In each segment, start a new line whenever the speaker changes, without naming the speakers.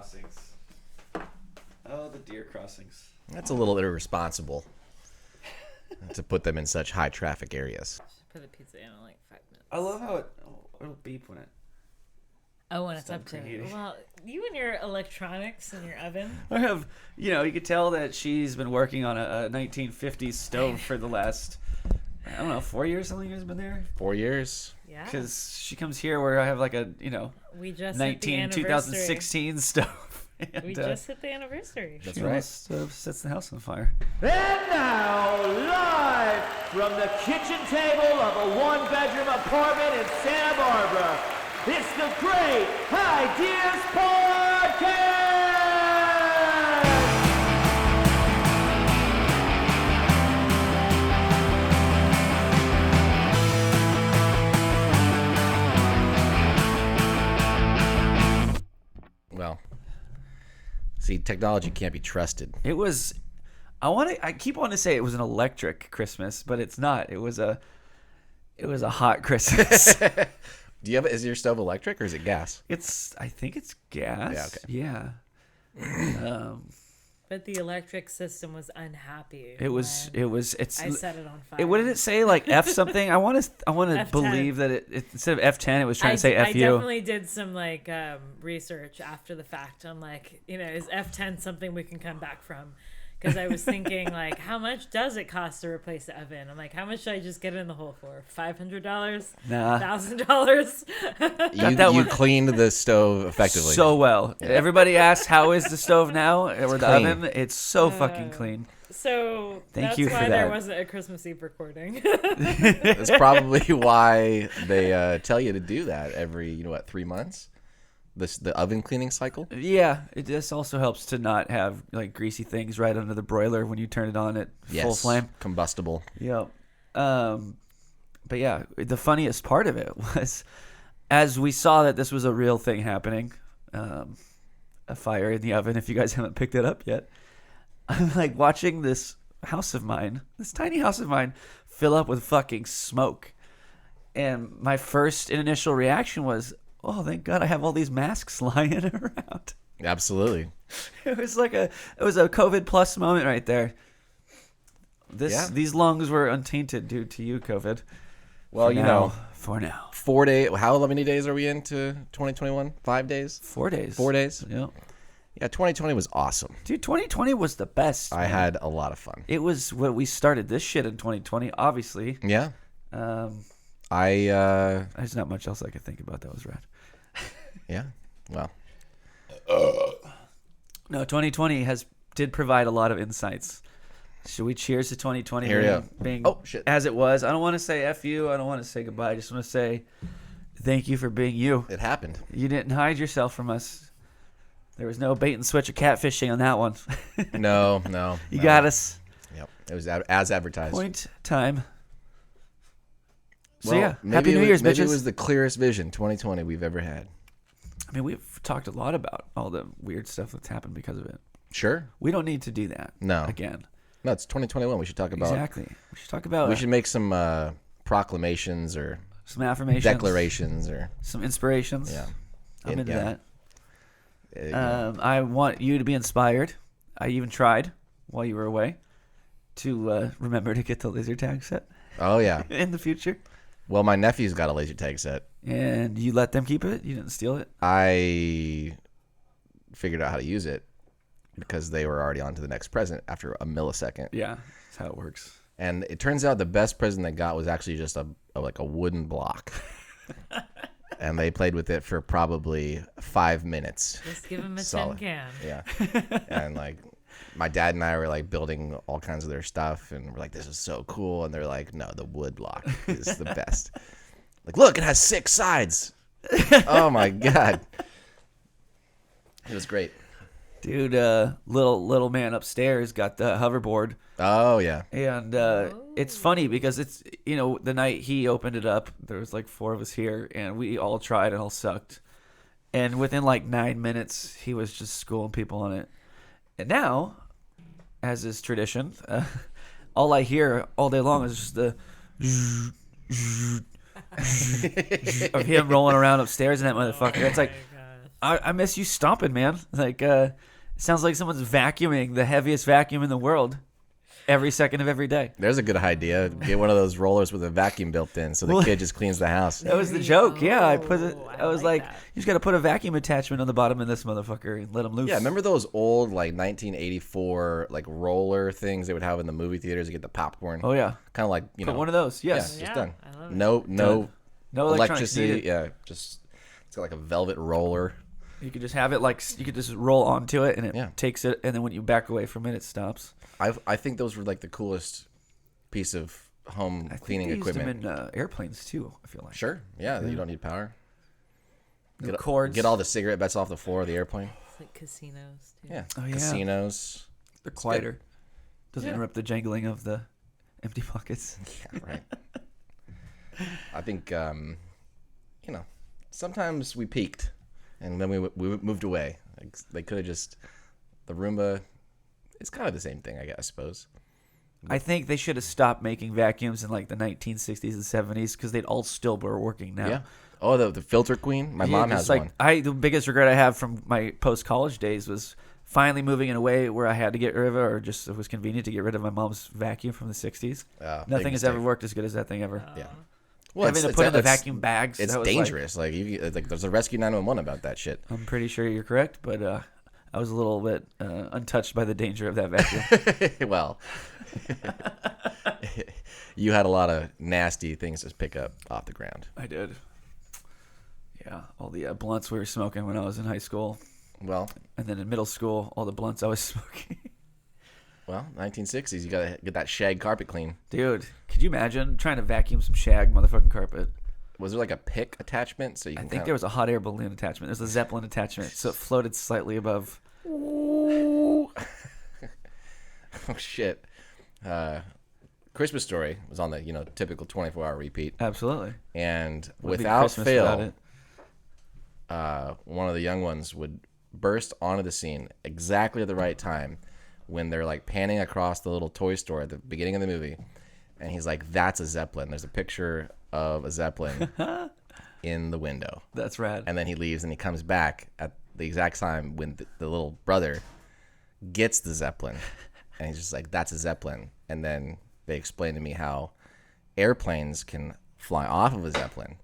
crossings. Oh, the deer crossings.
That's a little irresponsible to put them in such high traffic areas.
Put the pizza in like 5 minutes.
I love how it'll beep when it.
Oh, when it's up to me. Well, you and your electronics and your oven.
I have, you could tell that she's been working on a 1950s stove for the last, 4 years. How long you guys been there?
4 years.
Yeah.
Because she comes here where I have like a,
we just
2016 stove. And,
we just hit the anniversary.
That's right.
Stove sets the house on fire.
And now, live from the kitchen table of a one-bedroom apartment in Santa Barbara, it's the Great Highdeas Podcast!
Well, see, technology can't be trusted.
It was, I keep wanting to say it was an electric Christmas, but it's not. It was a hot Christmas.
Is your stove electric or is it gas?
I think it's gas.
Yeah, okay.
Yeah.
But the electric system was unhappy.
I set it on
fire.
What did it say? Like F something? I want to believe that it instead of F10, it was trying to say FU.
I definitely did some research after the fact. I'm like, is F10 something we can come back from? Because I was thinking, like, how much does it cost to replace the oven? I'm like, how much should I just get in the hole for? $500?
Nah.
$1,000?
You cleaned the stove effectively.
So well. Yeah. Everybody asks, how is the stove now? Or the
clean.
oven? It's so fucking clean.
So
Thank you for
why
that.
there wasn't a Christmas Eve recording.
That's probably why they tell you to do that every, 3 months? The oven cleaning cycle?
Yeah, it just also helps to not have like greasy things right under the broiler when you turn it on at full flame.
Combustible.
Yep. But yeah, the funniest part of it was as we saw that this was a real thing happening, a fire in the oven, if you guys haven't picked it up yet. I'm like watching this tiny house of mine fill up with fucking smoke. And my first initial reaction was, oh, thank God I have all these masks lying around.
Absolutely.
It was a COVID plus moment right there. These lungs were untainted due to you, COVID.
Well,
for now.
4 days. How many days are we into 2021? 5 days?
4 days.
4 days?
Yeah.
Yeah, 2020 was awesome.
Dude, 2020 was the best.
I had a lot of fun.
It was what we started this shit in 2020, obviously.
Yeah.
There's not much else I could think about that was rad.
Yeah. Well.
No, 2020 did provide a lot of insights. Should we cheers to 2020 being as it was? I don't want to say F you. I don't want to say goodbye. I just want to say thank you for being you.
It happened.
You didn't hide yourself from us. There was no bait and switch or catfishing on that one.
No.
You got us.
Yep. It was as advertised.
Point time. So
well,
Happy New Year's, bitches.
Maybe it was the clearest vision 2020 we've ever had.
I mean, we've talked a lot about all the weird stuff that's happened because of it.
Sure.
We don't need to do that.
No.
Again.
No, it's 2021. We should talk about.
Exactly. We should talk about.
We should make some proclamations or
some affirmations,
declarations, or
some inspirations.
Yeah.
I'm into that. I want you to be inspired. I even tried while you were away to remember to get the laser tag set.
Oh yeah.
In the future.
Well, my nephew's got a laser tag set.
And you let them keep it? You didn't steal it?
I figured out how to use it because they were already on to the next present after a millisecond.
Yeah, that's how it works.
And it turns out the best present they got was actually just a wooden block. And they played with it for probably 5 minutes.
Just give them a
Solid.
tin can.
Yeah. And my dad and I were building all kinds of their stuff, and we're like, this is so cool. And they're like, no, the wood block is the best. Look, it has 6 sides. Oh my God. It was great.
Dude, little man upstairs got the hoverboard.
Oh yeah.
And it's funny because it's, the night he opened it up, there was 4 of us here, and we all tried and all sucked. And within 9 minutes, he was just schooling people on it. And now, as is tradition, all I hear all day long is just the of him rolling around upstairs in that motherfucker. It's I miss you stomping, man. Like, it sounds like someone's vacuuming the heaviest vacuum in the world every second of every day.
There's a good idea. Get one of those rollers with a vacuum built in, so the kid just cleans the house.
That was the joke. Yeah, I put it.
Oh,
I was
like
like,
that.
you just got to put a vacuum attachment on the bottom of this motherfucker and let him loose.
Yeah, remember those old like 1984 like roller things they would have in the movie theaters to get the popcorn?
Oh yeah.
Kind of like
Put one of those. Yes.
Yeah, just
Yeah,
done.
I love it.
No
No electronics
electricity.
needed.
Yeah, just it's got like a velvet roller.
You could just have it like you could just roll onto it and it
Yeah.
takes it, and then when you back away from it, it stops.
I think those were like the coolest piece of home
I
cleaning
think they
equipment.
used them in airplanes too. I feel like
Sure. Yeah, you don't need power.
the cords.
Get all the cigarette butts off the floor of the airplane.
It's like casinos too.
Yeah.
Oh, yeah.
Casinos.
They're quieter. Doesn't
Yeah.
interrupt the jangling of the empty pockets.
Yeah, right. I think, sometimes we peaked and then we moved away. Like, they could have just, the Roomba, it's kind of the same thing, I suppose.
I think they should have stopped making vacuums in like the 1960s and 70s because they'd all still be working now.
Yeah. Oh, the filter queen? My mom has one.
The biggest regret I have from my post college days was finally moving in a way where I had to get rid of it, or just it was convenient to get rid of my mom's vacuum from the 60s. Nothing has ever worked as good as that thing ever.
Yeah. Well,
Having to put in the vacuum bags.
It's
that was
dangerous. Like there's a rescue 911 about that shit.
I'm pretty sure you're correct, but I was a little bit untouched by the danger of that vacuum.
Well, you had a lot of nasty things to pick up off the ground.
I did. Yeah, all the blunts we were smoking when I was in high school.
Well,
And then in middle school, all the blunts I was smoking.
1960s, you gotta get that shag carpet clean.
Dude, could you imagine trying to vacuum some shag motherfucking carpet?
Was there like a pick attachment so you
I
can?
think there was a hot air balloon attachment. There's a Zeppelin attachment, so it floated slightly above.
Oh shit! Christmas Story was on the typical 24-hour repeat,
Absolutely.
and
Wouldn't be
without
Christmas without
fail,
it.
one of the young ones would burst onto the scene exactly at the right time when they're like panning across the little toy store at the beginning of the movie, and he's like, "That's a Zeppelin." There's a picture of a Zeppelin in the window,
That's rad.
and then he leaves and he comes back at the exact time when the little brother gets the Zeppelin, and he's just like, "That's a Zeppelin." And then they explain to me how airplanes can fly off of a Zeppelin,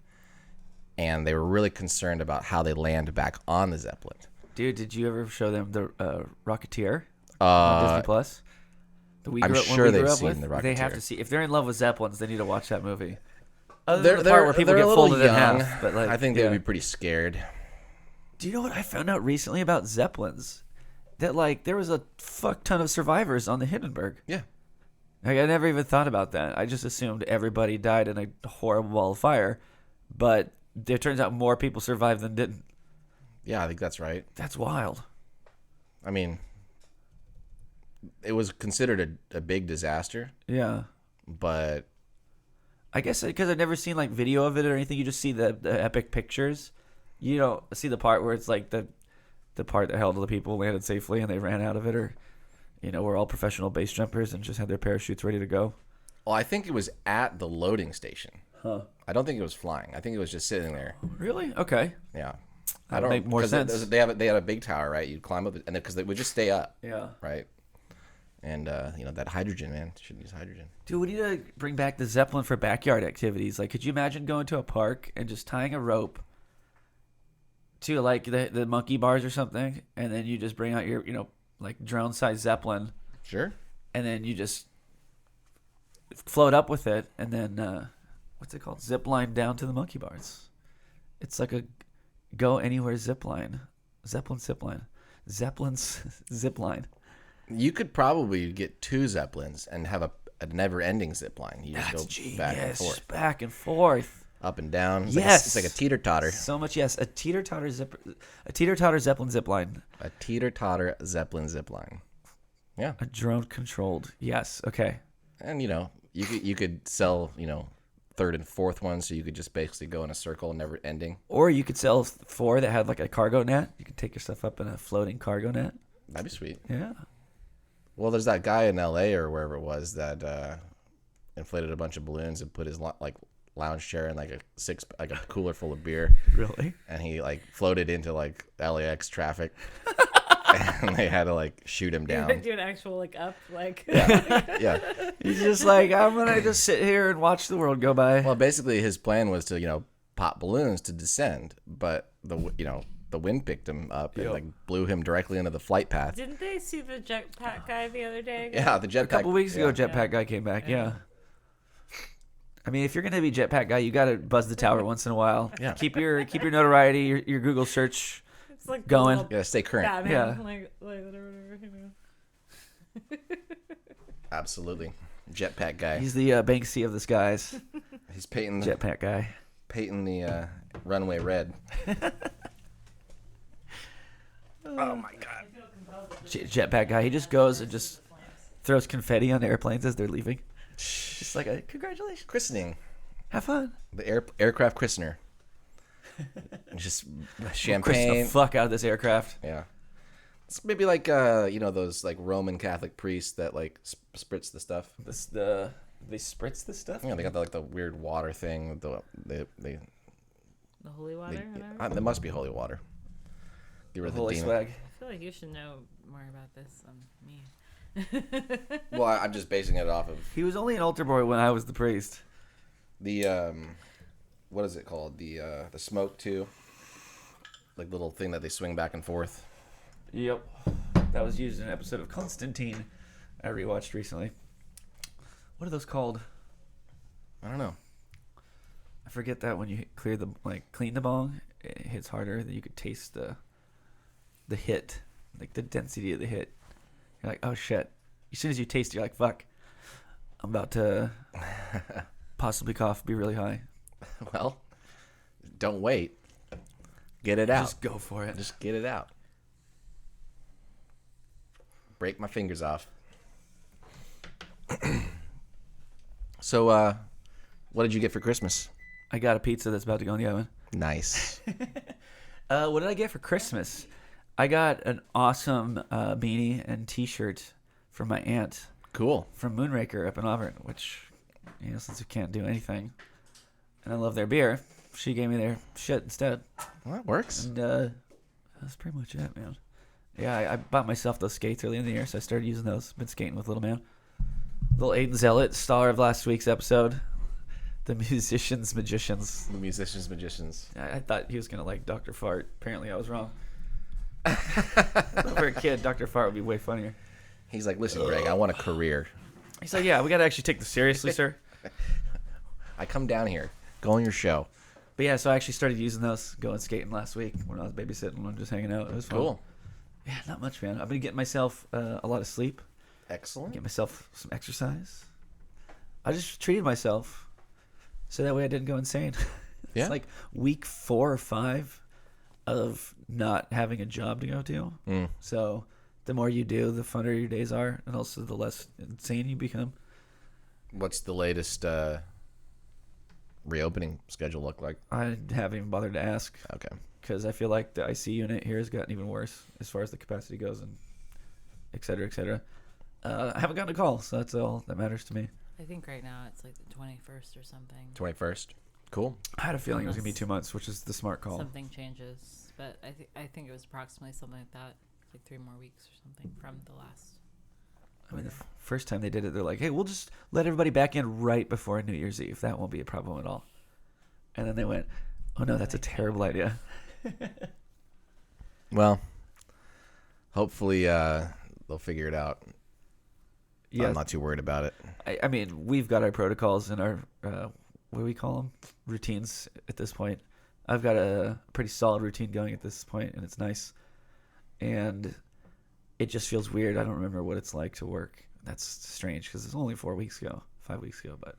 and they were really concerned about how they land back on the Zeppelin.
Dude, did you ever show them the Rocketeer on Disney Plus? That we
I'm
when
sure
we
they've
grew up
seen
with?
the
They have
Rocketeer.
to see. If they're in love with Zeppelins, they need to watch that movie. Other
They're
than the part where people
they're
get
a little
folded in
young.
half. But like,
I think they
yeah.
would be pretty scared.
Do you know what I found out recently about Zeppelins? That like there was a fuck ton of survivors on the Hindenburg.
Yeah.
Like I never even thought about that. I just assumed everybody died in a horrible ball of fire, but it turns out more people survived than didn't.
Yeah, I think that's right.
That's wild.
I mean, it was considered a big disaster,
Yeah.
but
I guess because I've never seen like video of it or anything. You just see the epic pictures. You don't see the part where it's like the part that held all the people landed safely and they ran out of it, or we're all professional base jumpers and just had their parachutes ready to go.
well, I think it was at the loading station.
Huh.
I don't think it was flying. I think it was just sitting there.
Really? Okay.
Yeah.
That would make more
'cause
sense.
They had a big tower, right? You'd climb up, and because they would just stay up,
Yeah.
right? And that hydrogen, man, shouldn't use hydrogen.
Dude, we need to bring back the Zeppelin for backyard activities. Like, could you imagine going to a park and just tying a rope to like the monkey bars or something, and then you just bring out your like drone sized Zeppelin,
Sure.
and then you just float up with it, and then what's it called? Zip line down to the monkey bars. It's like a go anywhere zip line. Zeppelin's zip line. Zeppelin's zip line.
You could probably get two Zeppelins and have a never-ending zip line. You just
That's
go
genius.
back and forth,
Back and forth.
up and down. It's
Yes.
like a teeter-totter.
So much yes. A teeter-totter Zeppelin zip line.
A teeter-totter Zeppelin zip line. Yeah.
A drone controlled. Yes. Okay.
And you could sell third and fourth ones, so you could just basically go in a circle, never ending.
Or you could sell 4 that had like a cargo net. You could take your stuff up in a floating cargo net.
That'd be sweet.
Yeah.
Well, there's that guy in L.A. or wherever it was that inflated a bunch of balloons and put his lounge chair and like a cooler full of beer.
Really?
And he like floated into like LAX traffic. And they had to like shoot him down.
Do an actual like up like.
Yeah.
He's just like, I'm gonna just sit here and watch the world go by.
Well, basically his plan was to pop balloons to descend, but the wind picked him up and like blew him directly into the flight path.
Didn't they see the jetpack guy the other day?
Yeah, the jetpack.
A couple weeks ago, jetpack guy came back. Yeah. I mean, if you're gonna be jetpack guy, you gotta buzz the tower once in a while.
Yeah.
Keep your notoriety, your Google search
It's like
going.
You gotta stay current.
Batman,
Yeah.
like whatever,
Absolutely. Jetpack guy.
He's the Banksy of the skies.
He's painting the
Jetpack guy.
runway red. Oh my god.
Jetpack guy. He just goes and just throws confetti on airplanes as they're leaving. Just like a congratulations.
Christening.
Have fun.
The aircraft christener. Just
Christen
champagne.
the fuck out of this aircraft.
Yeah. It's maybe like those like Roman Catholic priests that like spritz the stuff.
They spritz the stuff.
Yeah, they got the weird water thing.
the holy water. Whatever.
There must be holy water. Get rid of the
Holy
demon.
swag.
I feel like you should know more about this than me.
Well, I'm just basing it off of
He was only an altar boy when I was the priest.
the what is it called? The smoke too. Like little thing that they swing back and forth.
Yep. That was used in an episode of Constantine I rewatched recently. What are those called?
I don't know.
I forget that when you clean the bong, it hits harder. That you could taste the hit, like the density of the hit. You're like, oh shit. As soon as you taste it, you're like, fuck. I'm about to possibly cough, be really high.
Well, don't wait. Get it out.
Just go for it.
Just get it out. Break my fingers off. So, what did you get for Christmas?
I got a pizza that's about to go in the oven.
Nice.
What did I get for Christmas? I got an awesome beanie and T-shirt from my aunt
Cool.
from Moonraker up in Auburn, which, since we can't do anything, and I love their beer, she gave me their shit instead.
Well, that works.
And that's pretty much it, man. Yeah, I bought myself those skates early in the year, so I started using those. Been skating with little man. Little Aiden Zealot, star of last week's episode. The musicians, magicians.
The musicians, magicians.
I thought he was going to like Dr. Fart. Apparently I was wrong. For a kid, Dr. Fart would be way funnier.
He's like, listen, Greg, I want a career.
He's like, yeah, we got to actually take this seriously, sir.
I come down here, go on your show.
But yeah, so I actually started using those going skating last week when I was babysitting and just hanging out. It was fun.
Cool.
Yeah, not much, man. I've been getting myself a lot of sleep.
Excellent.
Get myself some exercise. I just treated myself so that way I didn't go insane.
Yeah.
It's like week 4 or 5 of not having a job to go to. So the more you do, the funner your days are, and also the less insane you become.
What's the latest reopening schedule look like?
I haven't even bothered to ask
Okay.
because I feel like the IC unit here has gotten even worse as far as the capacity goes, and et cetera, et cetera. I haven't gotten a call, so that's all that matters to me.
I think right now it's like the 21st or something.
21st. Cool.
I had a feeling it was going to be 2 months, which is the smart call.
Something changes, but I think it was approximately something like that, like 3 more weeks or something from the last.
I mean, the first time they did it, they're like, hey, we'll just let everybody back in right before New Year's Eve. That won't be a problem at all. And then they went, oh, no, that's a terrible idea.
Well, hopefully they'll figure it out.
Yeah,
I'm not too worried about it.
I mean, we've got our protocols and our, what do we call them? Routines at this point. I've got a pretty solid routine going at this point, and it's nice. And it just feels weird. I don't remember what it's like to work. That's strange because it's only 5 weeks ago, but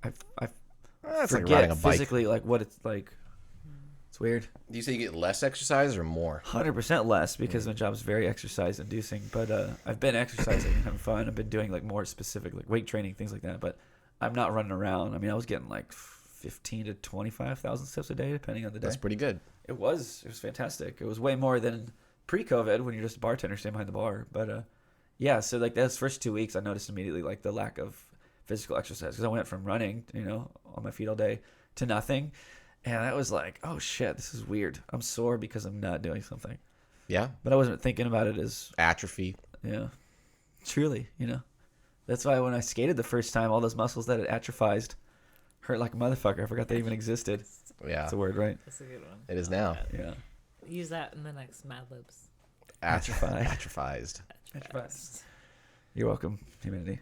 I
That's like
forget
riding a bike.
physically like what it's like. It's weird.
Do you say you get less exercise or more?
100% less because my job's very exercise inducing. But I've been exercising and having fun. I've been doing like more specific like weight training, things like that. But I'm not running around. I mean, I was getting like 15 to 25,000 steps a day, depending on the day.
That's pretty good.
It was fantastic. It was way more than pre-COVID when you're just a bartender standing behind the bar. But yeah, so like those first 2 weeks, I noticed immediately like the lack of physical exercise because I went from running, on my feet all day to nothing. And I was like, oh shit, this is weird. I'm sore because I'm not doing something.
Yeah.
But I wasn't thinking about it as
Atrophy.
Yeah, truly, That's why when I skated the first time, all those muscles that had atrophied hurt like a motherfucker. I forgot they even existed.
Yeah.
That's a word, right?
That's a good one.
It is now.
Yeah.
Use that in the next Mad Libs.
Atrophized.
You're welcome, humanity.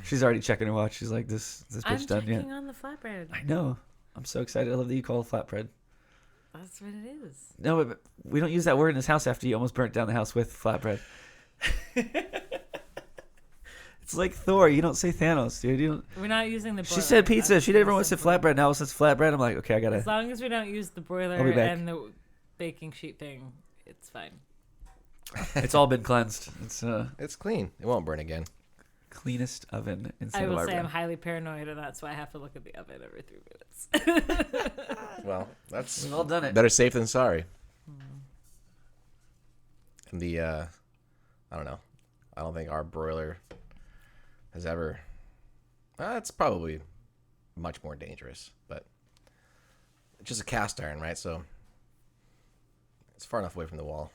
She's already checking her watch. She's like, this bitch done yet?
I'm checking on the flatbread.
I know. I'm so excited. I love that you call it flatbread.
That's what it is.
No, but we don't use that word in this house after you almost burnt down the house with flatbread. It's like Thor. You don't say Thanos, dude. You don't.
We're not using the boiler.
She said pizza. She never once said flatbread. Now since flatbread, I'm like, okay, I gotta.
As long as we don't use the boiler
I'll be back.
and the baking sheet thing, it's fine.
It's all been cleansed.
It's clean. It won't burn again.
Cleanest oven in
I
Santa
will
Barbara.
say I'm highly paranoid, and that's why I have to look at the oven every 3 minutes.
Well, that's
We've all done it.
better safe than sorry. And I don't know. I don't think our broiler has ever. It's probably much more dangerous, but it's just a cast iron, right? So it's far enough away from the wall.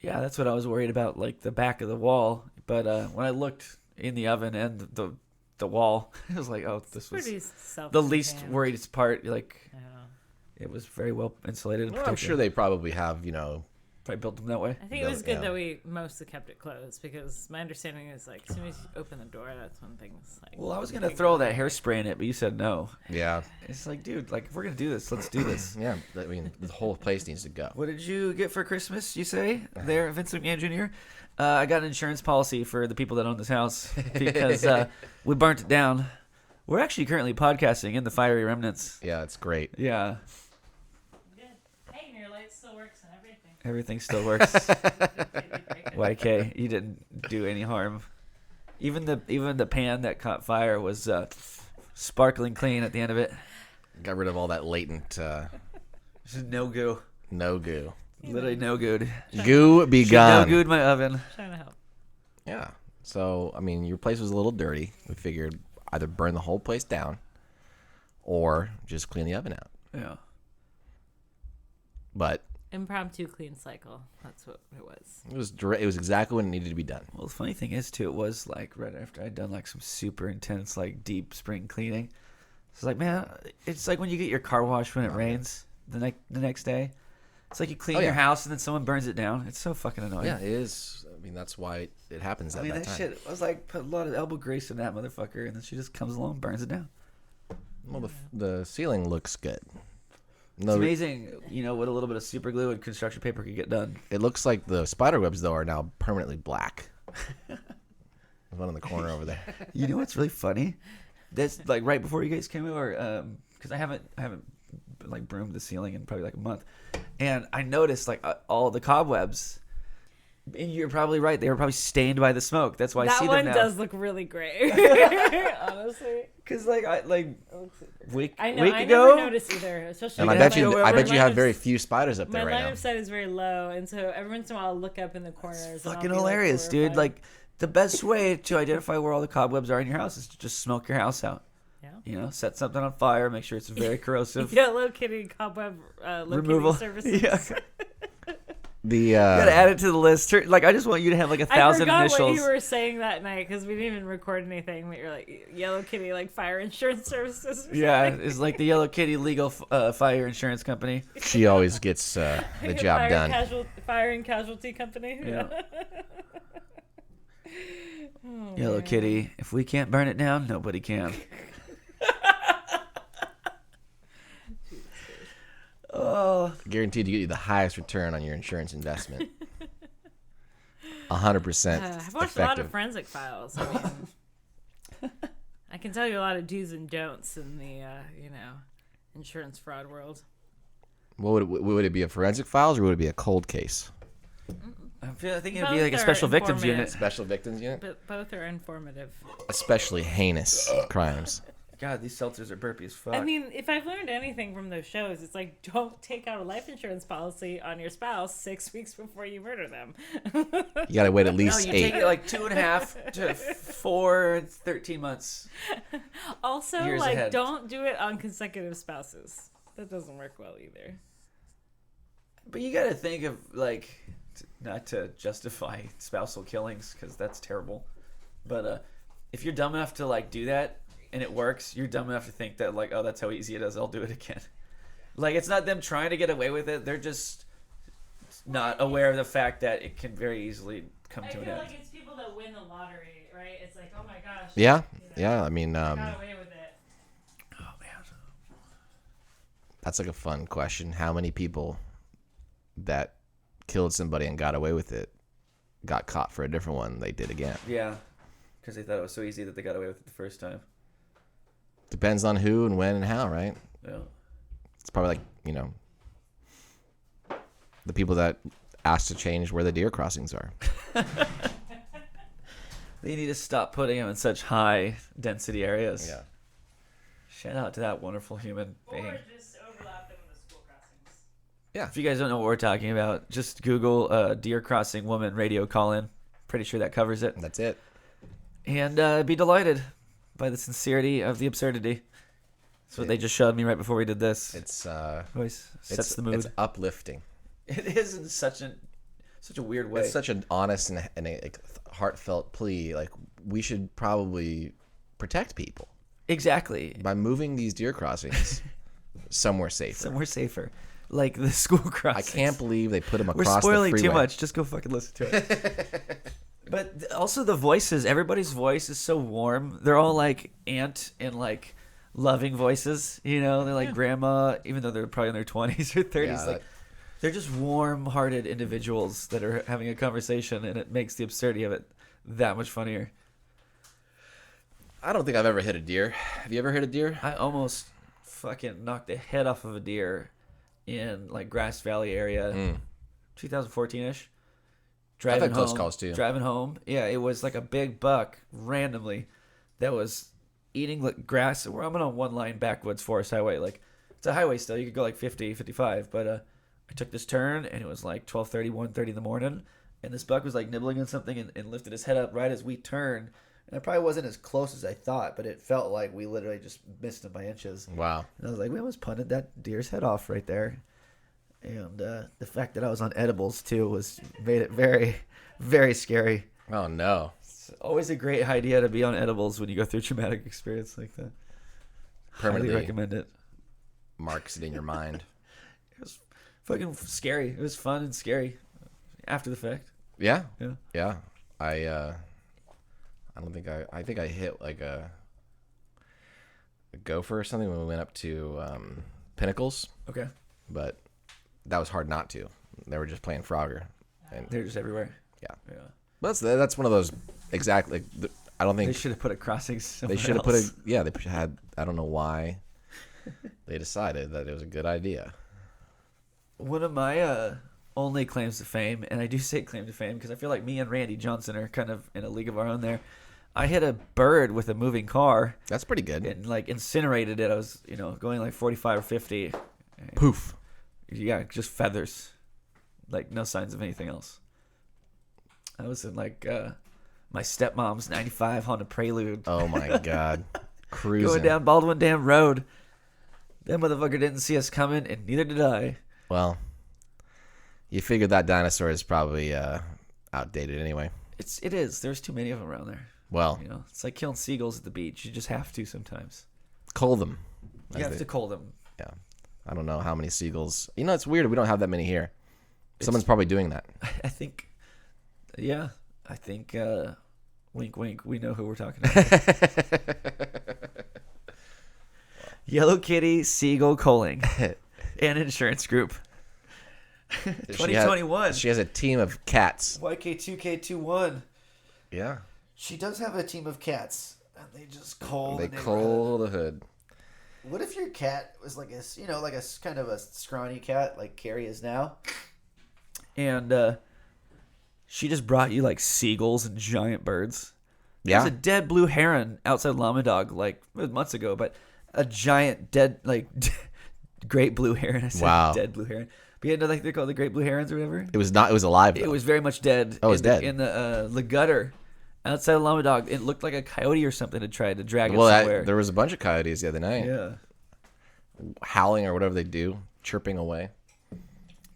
Yeah, that's what I was worried about, like the back of the wall. But when I looked in the oven and the wall, I was like, oh, this was the least worried part. Like, it was very well insulated. And
Well, I'm sure they probably have,
probably built them that way.
I think it was good that we mostly kept it closed because my understanding is like as soon as you open the door, that's when things like.
Well, I was gonna throw that hairspray in it, but you said no.
Yeah.
It's like, dude, like if we're gonna do this, let's do this.
Yeah. I mean, the whole place needs to go.
What did you get for Christmas? You say there, Vincent Engineer. I got an insurance policy for the people that own this house because we burnt it down. We're actually currently podcasting in the fiery remnants.
Yeah, it's great.
Yeah.
Good. Hey, and your light still works and everything.
Everything still works. YK, you didn't do any harm. Even the pan that caught fire was sparkling clean at the end of it.
Got rid of all that latent
Just no goo.
no goo.
Literally no good.
Goo be
She
gone.
no gooed my oven.
Trying to help.
Yeah. So, I mean, your place was a little dirty. We figured either burn the whole place down or just clean the oven out.
Yeah.
But
Impromptu clean cycle. That's what it was.
it was exactly when it needed to be done.
Well, the funny thing is, too, it was like right after I'd done like some super intense, like deep spring cleaning. It's like, man, it's like when you get your car washed when it rains the next day. It's like you clean your house and then someone burns it down. It's so fucking annoying.
Yeah, it is. I mean, that's why it happens at that
that
time.
shit, I was like, put a lot of elbow grease in that motherfucker, and then she just comes along and burns it down.
Well, the ceiling looks good.
It's amazing, what a little bit of super glue and construction paper could get done.
It looks like the spider webs, though, are now permanently black. There's one in the corner over there.
You know what's really funny? That's like right before you guys came over, because I haven't like broomed the ceiling in probably like a month, and I noticed like all the cobwebs. And you're probably right; they were probably stained by the smoke. That's why I see them now.
That one does look really gray, honestly.
Because like week
I
ago,
never noticed either. Especially
And I bet you have very few spiders up there
my
right
line
now.
of sight is very low, and so every once in a while I'll look up in the corners.
it's
and I'll
fucking
be,
hilarious,
like,
dude.
horrified.
Like the best way to identify where all the cobwebs are in your house is to just smoke your house out.
Yeah.
Set something on fire, make sure it's very corrosive.
Yellow Kitty cobweb
removal
services.
Yeah.
You
gotta add it to the list. Like I just want you to have like 1,000
I
initials.
forgot what you were saying that night because we didn't even record anything. But you're like Yellow Kitty, like fire insurance services.
Yeah, it's like the Yellow Kitty legal fire insurance company.
She always gets the job done.
Fire and casualty company.
Yeah. Yellow Kitty, if we can't burn it down, nobody can. Oh,
Guaranteed to get you the highest return on your insurance investment. 100%
I've watched a lot of Forensic Files. I mean, I can tell you a lot of do's and don'ts in the insurance fraud world.
Would it be a Forensic Files or would it be a cold case?
I think it'd be
Both
like a
are
special victims
informative.
unit.
Special victims unit?
But both are informative.
Especially heinous crimes.
God, these seltzers are burpy as fuck.
I mean, if I've learned anything from those shows, it's like, don't take out a life insurance policy on your spouse 6 weeks before you murder them.
You gotta wait at
no,
least
you
8.
take it like 2.5 to 4, 13 months.
Also,
Years
like,
ahead.
don't do it on consecutive spouses. That doesn't work well either.
But you got to think of, like, not to justify spousal killings, because that's terrible. But if you're dumb enough to, like, do that and it works, you're dumb enough to think that, like, oh, that's how easy it is. I'll do it again. Like, it's not them trying to get away with it. They're just not aware of the fact that it can very easily come to an end.
I feel like it's people that win the lottery, right? It's like, oh my gosh.
Yeah,
you know,
yeah. I mean,
I got away with it.
Oh, man.
that's like a fun question. How many people that killed somebody and got away with it got caught for a different one they did again?
Yeah, because they thought it was so easy that they got away with it the first time.
Depends on who and when and how, right?
Yeah.
It's probably like, the people that asked to change where the deer crossings are.
They need to stop putting them in such high density areas.
Yeah.
Shout out to that wonderful human being.
Or just overlap them with the school crossings.
Yeah.
If you guys don't know what we're talking about, just Google deer crossing woman radio call-in. Pretty sure that covers it.
That's it.
And be delighted by the sincerity of the absurdity. That's what they just showed me right before we did this.
It's
Always sets the mood.
It's uplifting.
It is in such a weird way.
It's such an honest and a heartfelt plea. Like, we should probably protect people
Exactly.
by moving these deer crossings somewhere safer.
Somewhere safer. Like the school crossings.
I can't believe they put them
We're
across the
spoiling
freeway.
too much. Just go fucking listen to it. But also the voices. Everybody's voice is so warm. They're all like aunt and like loving voices. You know, they're like grandma, even though they're probably in their 20s or 30s.
Yeah,
like they're just warm-hearted individuals that are having a conversation, and it makes the absurdity of it that much funnier.
I don't think I've ever hit a deer. Have you ever hit a deer?
I almost fucking knocked the head off of a deer in like Grass Valley area, 2014-ish.
I've had close calls too.
Driving home. Yeah, it was like a big buck randomly that was eating like grass. I'm on one line backwoods Forest Highway. Like, it's a highway still. You could go like 50, 55. But I took this turn and it was like 12:30, 1:30 in the morning. And this buck was like nibbling on something and lifted his head up right as we turned. And I probably wasn't as close as I thought, but it felt like we literally just missed him by inches.
Wow.
And I was like, we almost punted that deer's head off right there. And the fact that I was on edibles too made it very, very scary.
Oh no.
It's always a great idea to be on edibles when you go through a traumatic experience like that.
Permanently
Highly recommend it.
marks it in your mind.
It was fucking scary. It was fun and scary after the fact.
Yeah.
Yeah.
Yeah. I don't think I think I hit like a gopher or something when we went up to Pinnacles,
Okay.
but that was hard not to. They were just playing Frogger, and
They're just everywhere.
yeah,
Yeah.
that's one of those exactly. I don't
They
think
should have put a crossing somewhere
they should have put
else.
they had. I don't know why they decided that it was a good idea.
One of my only claims to fame, and I do say claim to fame because I feel like me and Randy Johnson are kind of in a league of our own there. I hit a bird with a moving car
That's pretty good.
and like incinerated it. I was, going like 45 or 50.
Poof.
Yeah, just feathers. Like no signs of anything else. I was in like my stepmom's 95 Honda Prelude.
Oh my god. Cruising.
Going down Baldwin Dam Road. That motherfucker didn't see us coming, and neither did I.
Well, you figured that dinosaur is probably outdated anyway.
It is. There's too many of them around there.
Well,
It's like killing seagulls at the beach. You just have to sometimes.
cull them.
You have to cull them.
Yeah. I don't know how many seagulls. It's weird. We don't have that many here. Someone's probably doing that.
I think, wink, wink, we know who we're talking about. Yellow Kitty Seagull Culling and Insurance Group. 2021.
She has a team of cats.
YK2K21.
Yeah.
She does have a team of cats. And they just cull.
They cull the hood.
What if your cat was like a kind of a scrawny cat like Carrie is now? And she just brought you like seagulls and giant birds. There was a dead blue heron outside Llama Dog like months ago, but a giant dead like great blue heron. I said dead blue heron. But yeah, no, like they're called the great blue herons or whatever.
It was not. It was alive. Though.
It was very much dead.
Oh, it was dead
in the gutter outside of Llama Dog. It looked like a coyote or something had tried to drag it somewhere.
There was a bunch of coyotes the other night.
Yeah,
howling or whatever they do, chirping away,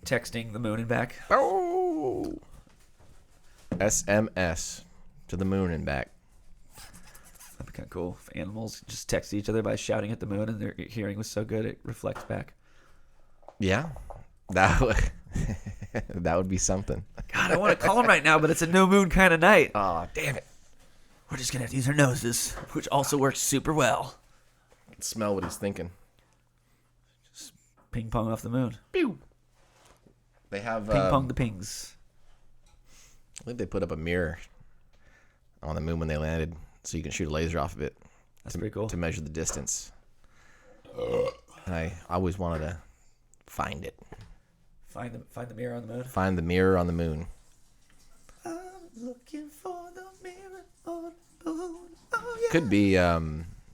texting the moon and back.
Oh, SMS to the moon and back.
That'd be kind of cool. If animals just text each other by shouting at the moon, and their hearing was so good it reflects back.
Yeah, that would be something.
God, I want to call him right now, but it's a no moon kind of night.
Oh, damn it!
We're just gonna have to use our noses, which also works super well.
I can smell what he's thinking.
Just ping pong off the moon.
Pew. They have
ping pong the pings.
I think they put up a mirror on the moon when they landed, so you can shoot a laser off of it.
That's pretty cool
to measure the distance. I always wanted to find it.
Find the mirror on the moon.
Find the mirror on the moon.
I'm looking for the mirror on the moon. Oh, yeah.
Could be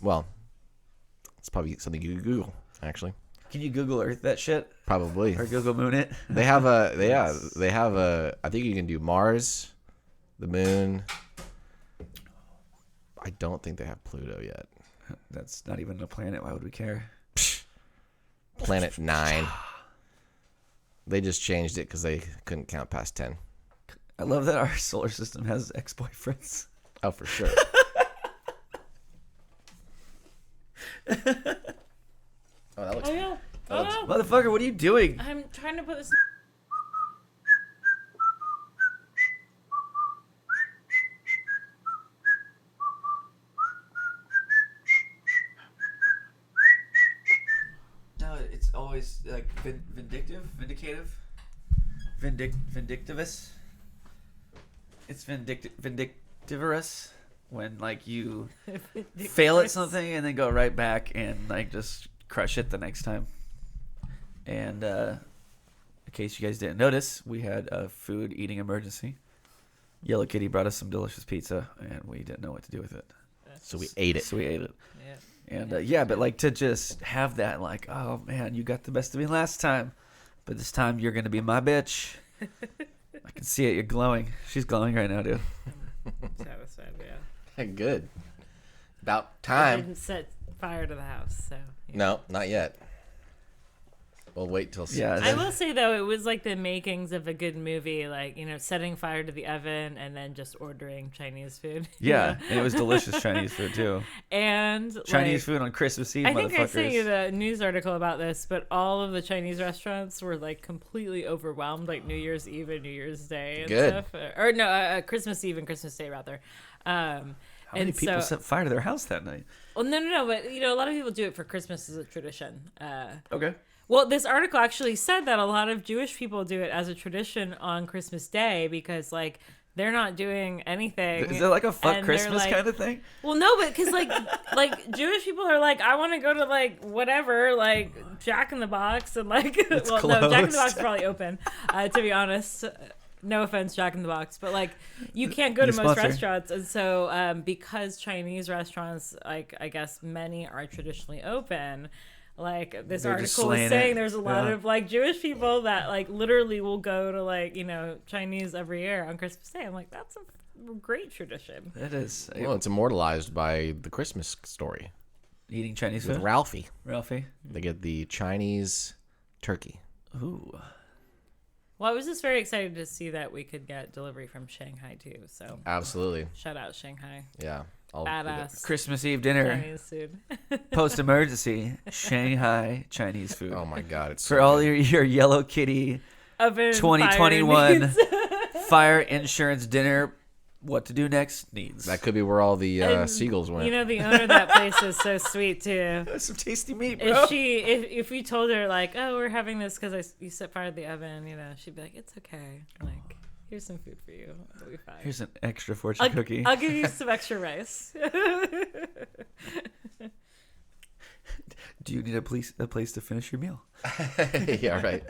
well, it's probably something you could Google actually.
Can you Google Earth that shit?
Probably.
Or Google Moon it?
They have a I think you can do Mars, the moon. I don't think they have Pluto yet.
That's not even a planet. Why would we care?
Planet 9. They just changed it because they couldn't count past 10.
I love that our solar system has ex-boyfriends.
Oh, for sure. Oh, that looks.
Oh yeah.
Motherfucker, what are you doing?
I'm trying to put this.
No, it's always like vindictivous. It's vindictivorous when like you fail at something and then go right back and like just crush it the next time. And in case you guys didn't notice, we had a food eating emergency. Yellow Kitty brought us some delicious pizza, and we didn't know what to do with it.
So we ate it.
Yeah.
And but like to just have that, like, oh man, you got the best of me last time, but this time you're gonna be my bitch. I can see it. You're glowing. She's glowing right now, dude.
Satisfied, yeah.
Good. About
I
time.
didn't set fire to the house, so. Yeah.
No, not yet. We'll wait till.
Yeah,
I will say though, it was like the makings of a good movie, like setting fire to the oven and then just ordering Chinese food.
Yeah, and it was delicious Chinese food too.
And
Chinese food on Christmas Eve,
I think I
motherfuckers.
sent you the news article about this, but all of the Chinese restaurants were like completely overwhelmed, like New Year's Eve and New Year's Day and
Good.
stuff, or no, Christmas Eve and Christmas Day rather.
How many people set fire to their house that night?
Well, no, but a lot of people do it for Christmas as a tradition.
Okay.
Well, this article actually said that a lot of Jewish people do it as a tradition on Christmas Day because, like, they're not doing anything.
Is it like a fuck
and
Christmas
like,
kind of thing?
Well, no, but because, like Jewish people are like, I want to go to, like, whatever, like, Jack in the Box and, like,
It's
no,
closed.
Jack in the Box is probably open, to be honest. No offense, Jack in the Box, but like you can't go to most restaurants, and so because Chinese restaurants, like I guess many are traditionally open, like this article is saying there's a lot of like Jewish people that like literally will go to like Chinese every year on Christmas Day. I'm like, that's a great tradition.
It is.
Well, it's immortalized by the Christmas story.
Eating Chinese
With
food?
Ralphie.
They
get the Chinese turkey.
Ooh.
Well, I was just very excited to see that we could get delivery from Shanghai too. So
Absolutely.
shout out Shanghai.
Yeah.
Badass.
Christmas Eve dinner.
Chinese food.
Post emergency Shanghai Chinese food.
Oh my God! It's
for
so
all
good.
your Yellow Kitty
Oven
2021
fire
fire insurance dinner. What to do next needs.
That could be where all the seagulls went.
The owner of that place is so sweet too.
That's some tasty meat, bro.
If we told her like, oh, we're having this because you set fire to the oven, she'd be like, it's okay. Like, here's some food for you. It'll be fine.
Here's an extra fortune cookie.
I'll give you some extra rice.
Do you need a place to finish your meal?
Yeah, right.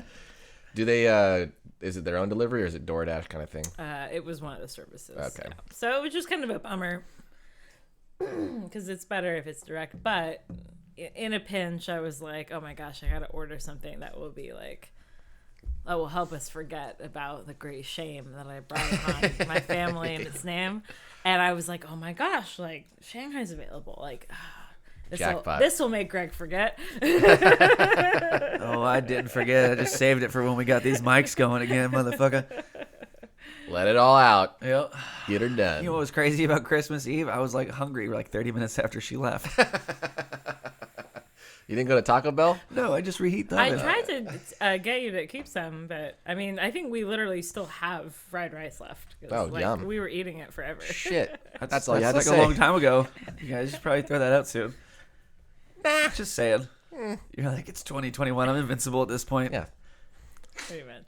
Do they? Is it their own delivery or is it DoorDash kind of thing?
It was one of the services.
Okay.
Yeah. So it was just kind of a bummer. because it's better if it's direct. But in a pinch, I was like, oh my gosh, I gotta order something that will be like, that will help us forget about the great shame that I brought upon my family and its name. And I was like, oh my gosh, like Shanghai's available. Like, this will make Greg forget.
Oh, I didn't forget. I just saved it for when we got these mics going again, motherfucker.
Let it all out.
Yep.
Get her done.
You know what was crazy about Christmas Eve? I was like hungry like 30 minutes after she left.
You didn't go to Taco Bell?
No, I just reheat the
I
oven.
tried to get you to keep some, but I mean, I think we literally still have fried rice left.
Oh, yum.
We were eating it forever.
Shit. That's all you had
like
to say.
a long time ago. You guys should probably throw that out soon. Nah. Just saying. You're like, it's 2021. I'm invincible at this point.
Yeah.
Pretty much.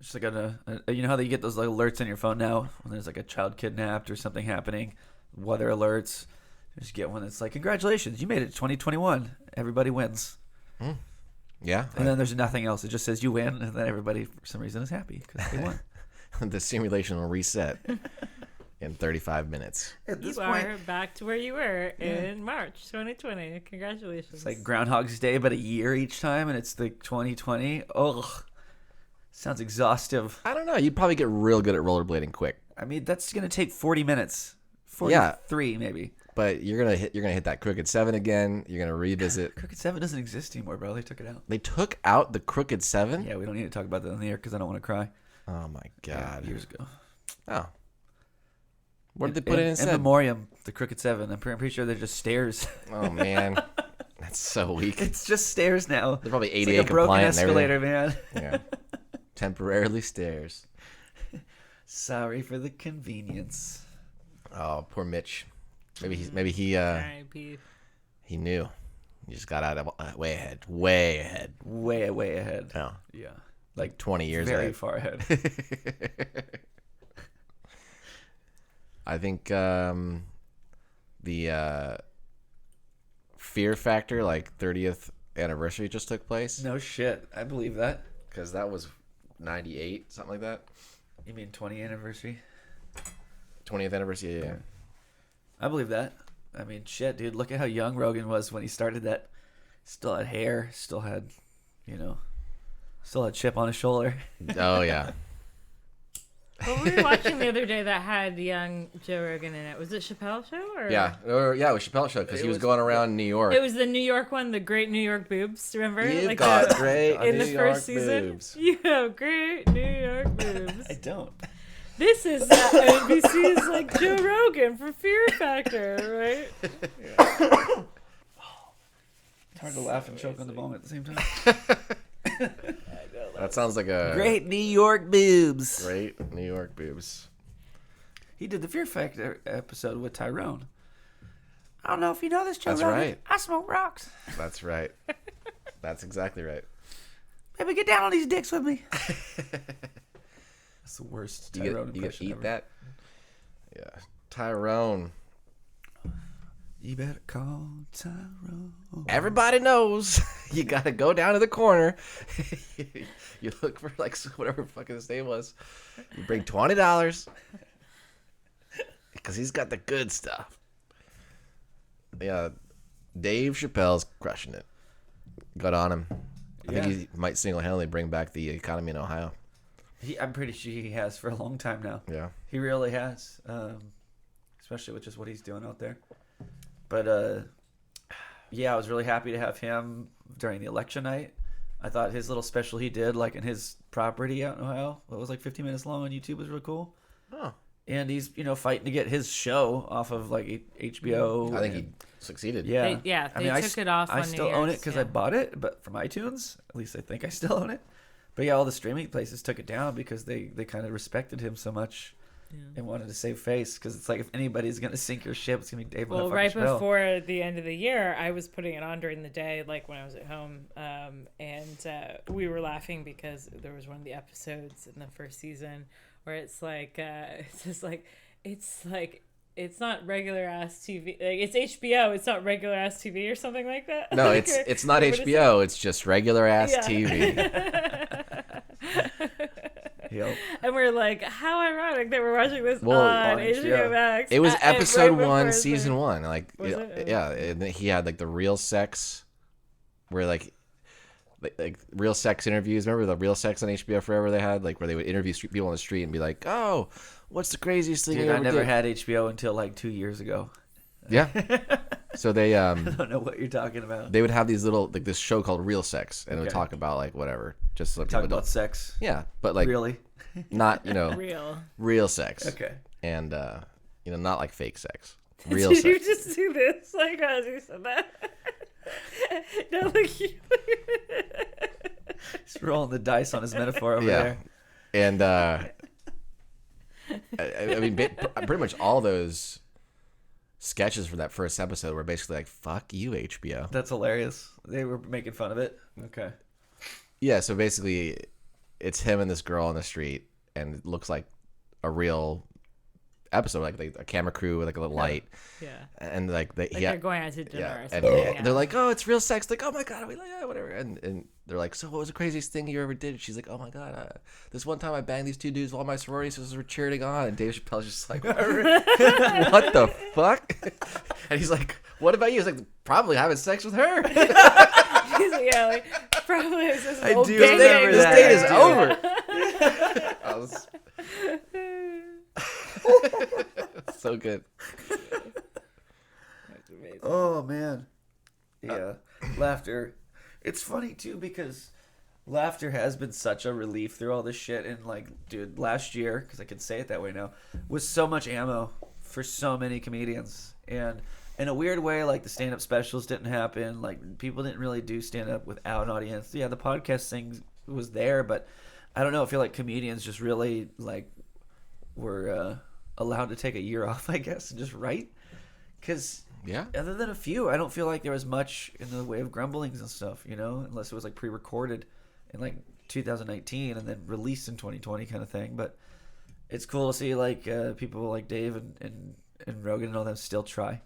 Just like you know how you get those like alerts on your phone now when there's like a child kidnapped or something happening, weather alerts. You just get one that's like, congratulations, you made it to 2021. Everybody wins.
Yeah.
And then there's nothing else. It just says you win, and then everybody for some reason is happy because they won.
The simulation will reset in 35 minutes.
At this
You
point,
are back to where you were in March 2020. Congratulations.
it's like Groundhog's Day, but a year each time, and it's the 2020. Ugh. Sounds exhaustive.
I don't know. You'd probably get real good at rollerblading quick.
I mean, that's going to take 40 minutes. 43 maybe.
But you're gonna hit that Crooked 7 again. You're gonna revisit.
Crooked 7 doesn't exist anymore, bro. They took it out.
They took out the Crooked 7?
Yeah, we don't need to talk about that on the air because I don't want to cry.
Oh my god.
Years ago.
Oh. What did they put in
In
instead?
memoriam, the Crooked 7. I'm pretty sure they're just stairs.
Oh man. That's so weak.
It's just stairs now.
They're probably
It's
ADA
like a broken
compliant and everything.
escalator, man.
Yeah. Temporarily stairs.
Sorry for the convenience.
Oh, poor Mitch. Maybe he
R.I.P.
he knew. He just got out of way ahead. Way ahead.
Way ahead.
Oh.
Yeah.
Like 20 years
Very
ahead.
far ahead.
I think the Fear Factor, like 30th anniversary just took place.
No shit. I believe that.
Because that was 98, something like that.
You mean 20th anniversary?
20th anniversary, yeah.
I believe that. I mean, shit, dude. Look at how young Rogan was when he started that. Still had hair. Still had, still had chip on his shoulder.
Oh, yeah.
What were we watching the other day that had young Joe Rogan in it? Was it Chappelle Show? Or?
Yeah, it was Chappelle Show because he was going around New York.
It was the New York one, the Great New York Boobs. Remember?
You've got great
in
New
the
York
first season.
boobs.
You have great New York boobs.
I don't.
This is NBC's like Joe Rogan for Fear Factor, right?
It's hard to laugh and choke on the bone at the same time.
That sounds like a
Great New York boobs.
great New York boobs.
He did the Fear Factor episode with Tyrone. I don't know if you know this, Joe
That's
Rogan.
right.
I smoke rocks.
That's right. That's exactly right.
Baby, get down on these dicks with me. That's the worst
You
Tyrone
get
impression
eat
ever.
that? Yeah. Tyrone.
You better call Tyrone.
Everybody knows you got to go down to the corner. You look for like whatever fucking his name was. You bring $20 because he's got the good stuff. Yeah, Dave Chappelle's crushing it. Good on him. I think he might single-handedly bring back the economy in Ohio.
I'm pretty sure he has for a long time now.
Yeah.
He really has, especially with just what he's doing out there. But, yeah, I was really happy to have him during the election night. I thought his little special he did, like in his property out in Ohio, it was like 15 minutes long on YouTube, was really cool.
Oh.
And he's, fighting to get his show off of like HBO.
I think he succeeded.
Yeah.
They took it off
I
on
still
New
own it
Year's,
because
yeah.
I bought it, but from iTunes. At least I think I still own it. But yeah, all the streaming places took it down because they kind of respected him so much and wanted to save face. Because it's like if anybody's gonna sink your ship, it's gonna be Dave.
Well, right
Chappelle.
before the end of the year, I was putting it on during the day, like when I was at home, and we were laughing because there was one of the episodes in the first season where it's like it's not regular ass TV, like it's HBO, it's not regular ass TV or something like that.
No, it's not HBO. It's just regular ass TV.
Yep.
And we're like, how ironic that we're watching this
Well,
on
on
HBO
HBO.
Max.
It was
And
episode
right
one,
before
season
the-
one. Like,
Was it?
yeah, and then he had like the real sex, where like real sex interviews. Remember the real sex on HBO Forever they had, like where they would interview people on the street and be like, "Oh, what's the craziest thing
Dude,
you
I
ever
never
did?"
had HBO until like 2 years ago.
Yeah. So they
I don't know what you're talking about.
they would have these little like this show called Real Sex, and it would
Okay.
talk about like whatever, just so
Talking
people
about
don't.
sex.
Yeah, but like
Really?
not real sex.
Okay.
And not like fake sex. Real
Did you
sex.
just do this like as you said that? No, like you.
He's rolling the dice on his metaphor over
Yeah.
there.
And I mean, pretty much all those sketches for that first episode were basically like, "Fuck you, HBO."
That's hilarious. They were making fun of it. Okay.
Yeah. So basically, it's him and this girl on the street, and it looks like a real episode, like a camera crew with like a little light,
Yeah.
and like
Like they're going out to dinner
yeah,
or
and
something. Yeah.
they're like, "Oh, it's real sex." Like, "Oh my god," we like, "Yeah, whatever." And they're like, "So, what was the craziest thing you ever did?" She's like, "Oh my god, this one time I banged these two dudes while my sorority sisters were cheering on." And Dave Chappelle's just like, "What the fuck?" And he's like, "What about you?" He's like, "Probably having sex with her."
He's like, yeah, like probably it's this
I
old
do
gang
remember
gang
This
that.
date is
stuff.
over. I was so good.
That's amazing.
Oh man. Yeah. Laughter. It's funny too because laughter has been such a relief through all this shit. And like, dude, last year, because I can say it that way now, was so much ammo for so many comedians. And in a weird way, like the stand-up specials didn't happen. Like people didn't really do stand-up without an audience. Yeah, the podcast thing was there, but I don't know. I feel like comedians just really like were allowed to take a year off, I guess, and just write. Because
Yeah.
other than a few, I don't feel like there was much in the way of grumblings and stuff, unless it was like pre-recorded in like 2019 and then released in 2020 kind of thing. But it's cool to see like people like Dave and Rogan and all them still try.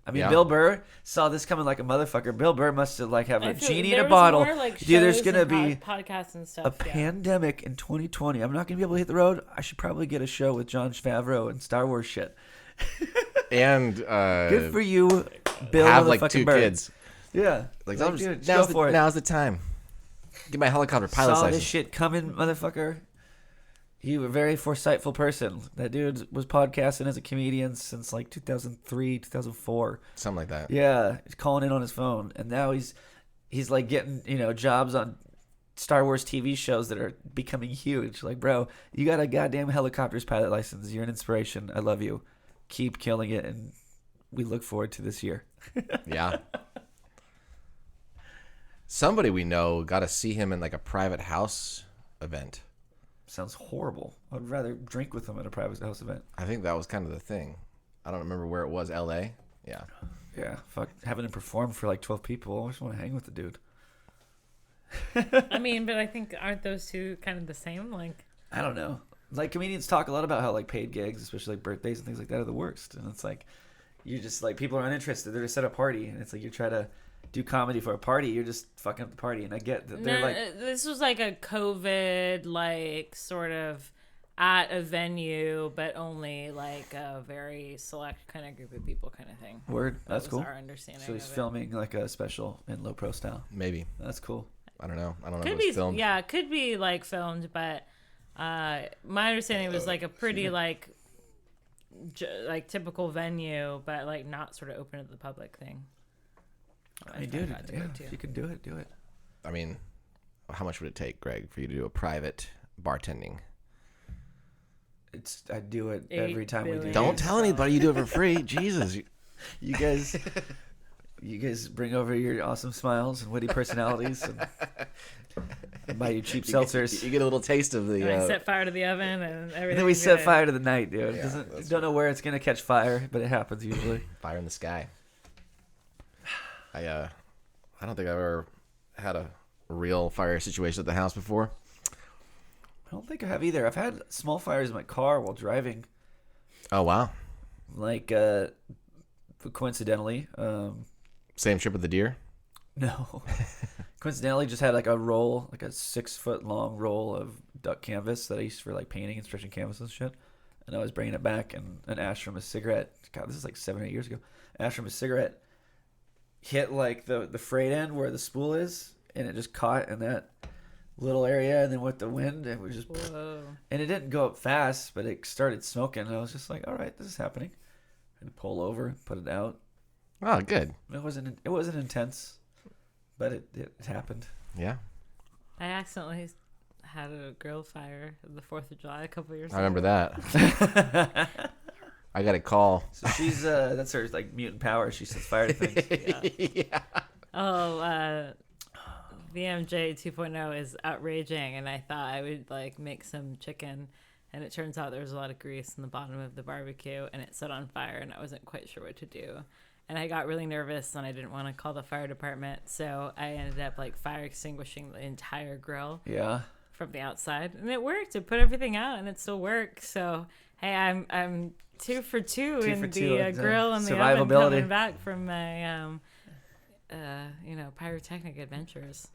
I mean,
Yeah.
Bill Burr saw this coming like a motherfucker. Bill Burr must have like have a
I feel
genie
there
in a
was
bottle.
more, like,
Dude, there's
shows
gonna
and
be
podcasts and
a
stuff. Yeah.
pandemic in 2020. I'm not gonna be able to hit the road. I should probably get a show with Jon Favreau and Star Wars shit.
And
Good for you, Bill.
have like
motherfucking
2
Burr.
kids.
Yeah,
Like,
Like,
I'm
dude,
just,
go for it.
now's the time. Get my helicopter pilot
Saw
license.
this shit coming, motherfucker. You a very foresightful person. That dude was podcasting as a comedian since like 2003, 2004.
Something like that.
Yeah, he's calling in on his phone, and now he's like getting jobs on Star Wars TV shows that are becoming huge. Like, bro, you got a goddamn helicopter's pilot license. You're an inspiration. I love you. Keep killing it, and we look forward to this year.
Yeah. Somebody we know got to see him in like a private house event.
Sounds horrible. I'd rather drink with him at a private house event.
I think that was kind of the thing. I don't remember where it was. LA. Yeah.
Yeah, fuck, having him perform for like 12 people. I just want to hang with the dude.
I mean, but I think aren't those two kind of the same? Like,
I don't know. Like, comedians talk a lot about how like paid gigs, especially like birthdays and things like that, are the worst. And it's like, you just like, people are uninterested. They're just at a party, and it's like you try to do comedy for a party, you're just fucking up the party. And I get that they're like,
this was like a COVID, like sort of at a venue, but only like a very select kind of group of people, kind of thing.
word.
That
That's
was
cool.
Our understanding.
So he's
of it.
filming like a special in low pro style.
Maybe.
That's cool.
I don't know. I don't know
Could
if it
be,
was filmed.
yeah, it could be like filmed, but my understanding was like a pretty like like typical venue, but like not sort of open to the public thing.
I mean, dude, yeah, if you can do it, do it.
I mean, how much would it take, Greg, for you to do a private bartending?
I'd do it
$8
every time we do.
billion.
Don't tell anybody you do it for free. Jesus.
You guys, you guys bring over your awesome smiles and witty personalities, and buy you cheap seltzers.
You get a little taste of the.
And I set fire to the oven and everything.
And then we set
good.
fire to the night, dude.
Yeah,
Doesn't,
that's
don't know where it's gonna catch fire, but it happens usually.
Fire in the sky. I don't think I've ever had a real fire situation at the house before.
I don't think I have either. I've had small fires in my car while driving.
Oh wow!
Like, coincidentally,
Same trip with the deer.
no, coincidentally just had like a roll, like a 6-foot long roll of duck canvas that I used for like painting and stretching canvas and shit. And I was bringing it back, and an ash from a cigarette. God, this is like 7 or 8 years ago. Ash from a cigarette hit like the frayed end where the spool is, and it just caught in that little area, and then with the wind, it was just.
Whoa.
And it didn't go up fast, but it started smoking, and I was just like, all right, this is happening. And pull over, put it out.
Oh, good.
It wasn't intense, but it happened.
Yeah.
I accidentally had a grill fire the 4th of July a couple years ago.
I remember that. I got a call.
So she's that's her like mutant power. She sets fire to things.
Yeah.
Oh, VMJ 2.0 is outraging, and I thought I would like make some chicken, and it turns out there was a lot of grease in the bottom of the barbecue, and it set on fire, and I wasn't quite sure what to do. And I got really nervous, and I didn't want to call the fire department, so I ended up like fire extinguishing the entire grill.
Yeah.
From the outside, and it worked. It put everything out, and it still works. So hey, I'm 2 for 2 in the grill and the oven coming back from my pyrotechnic adventures.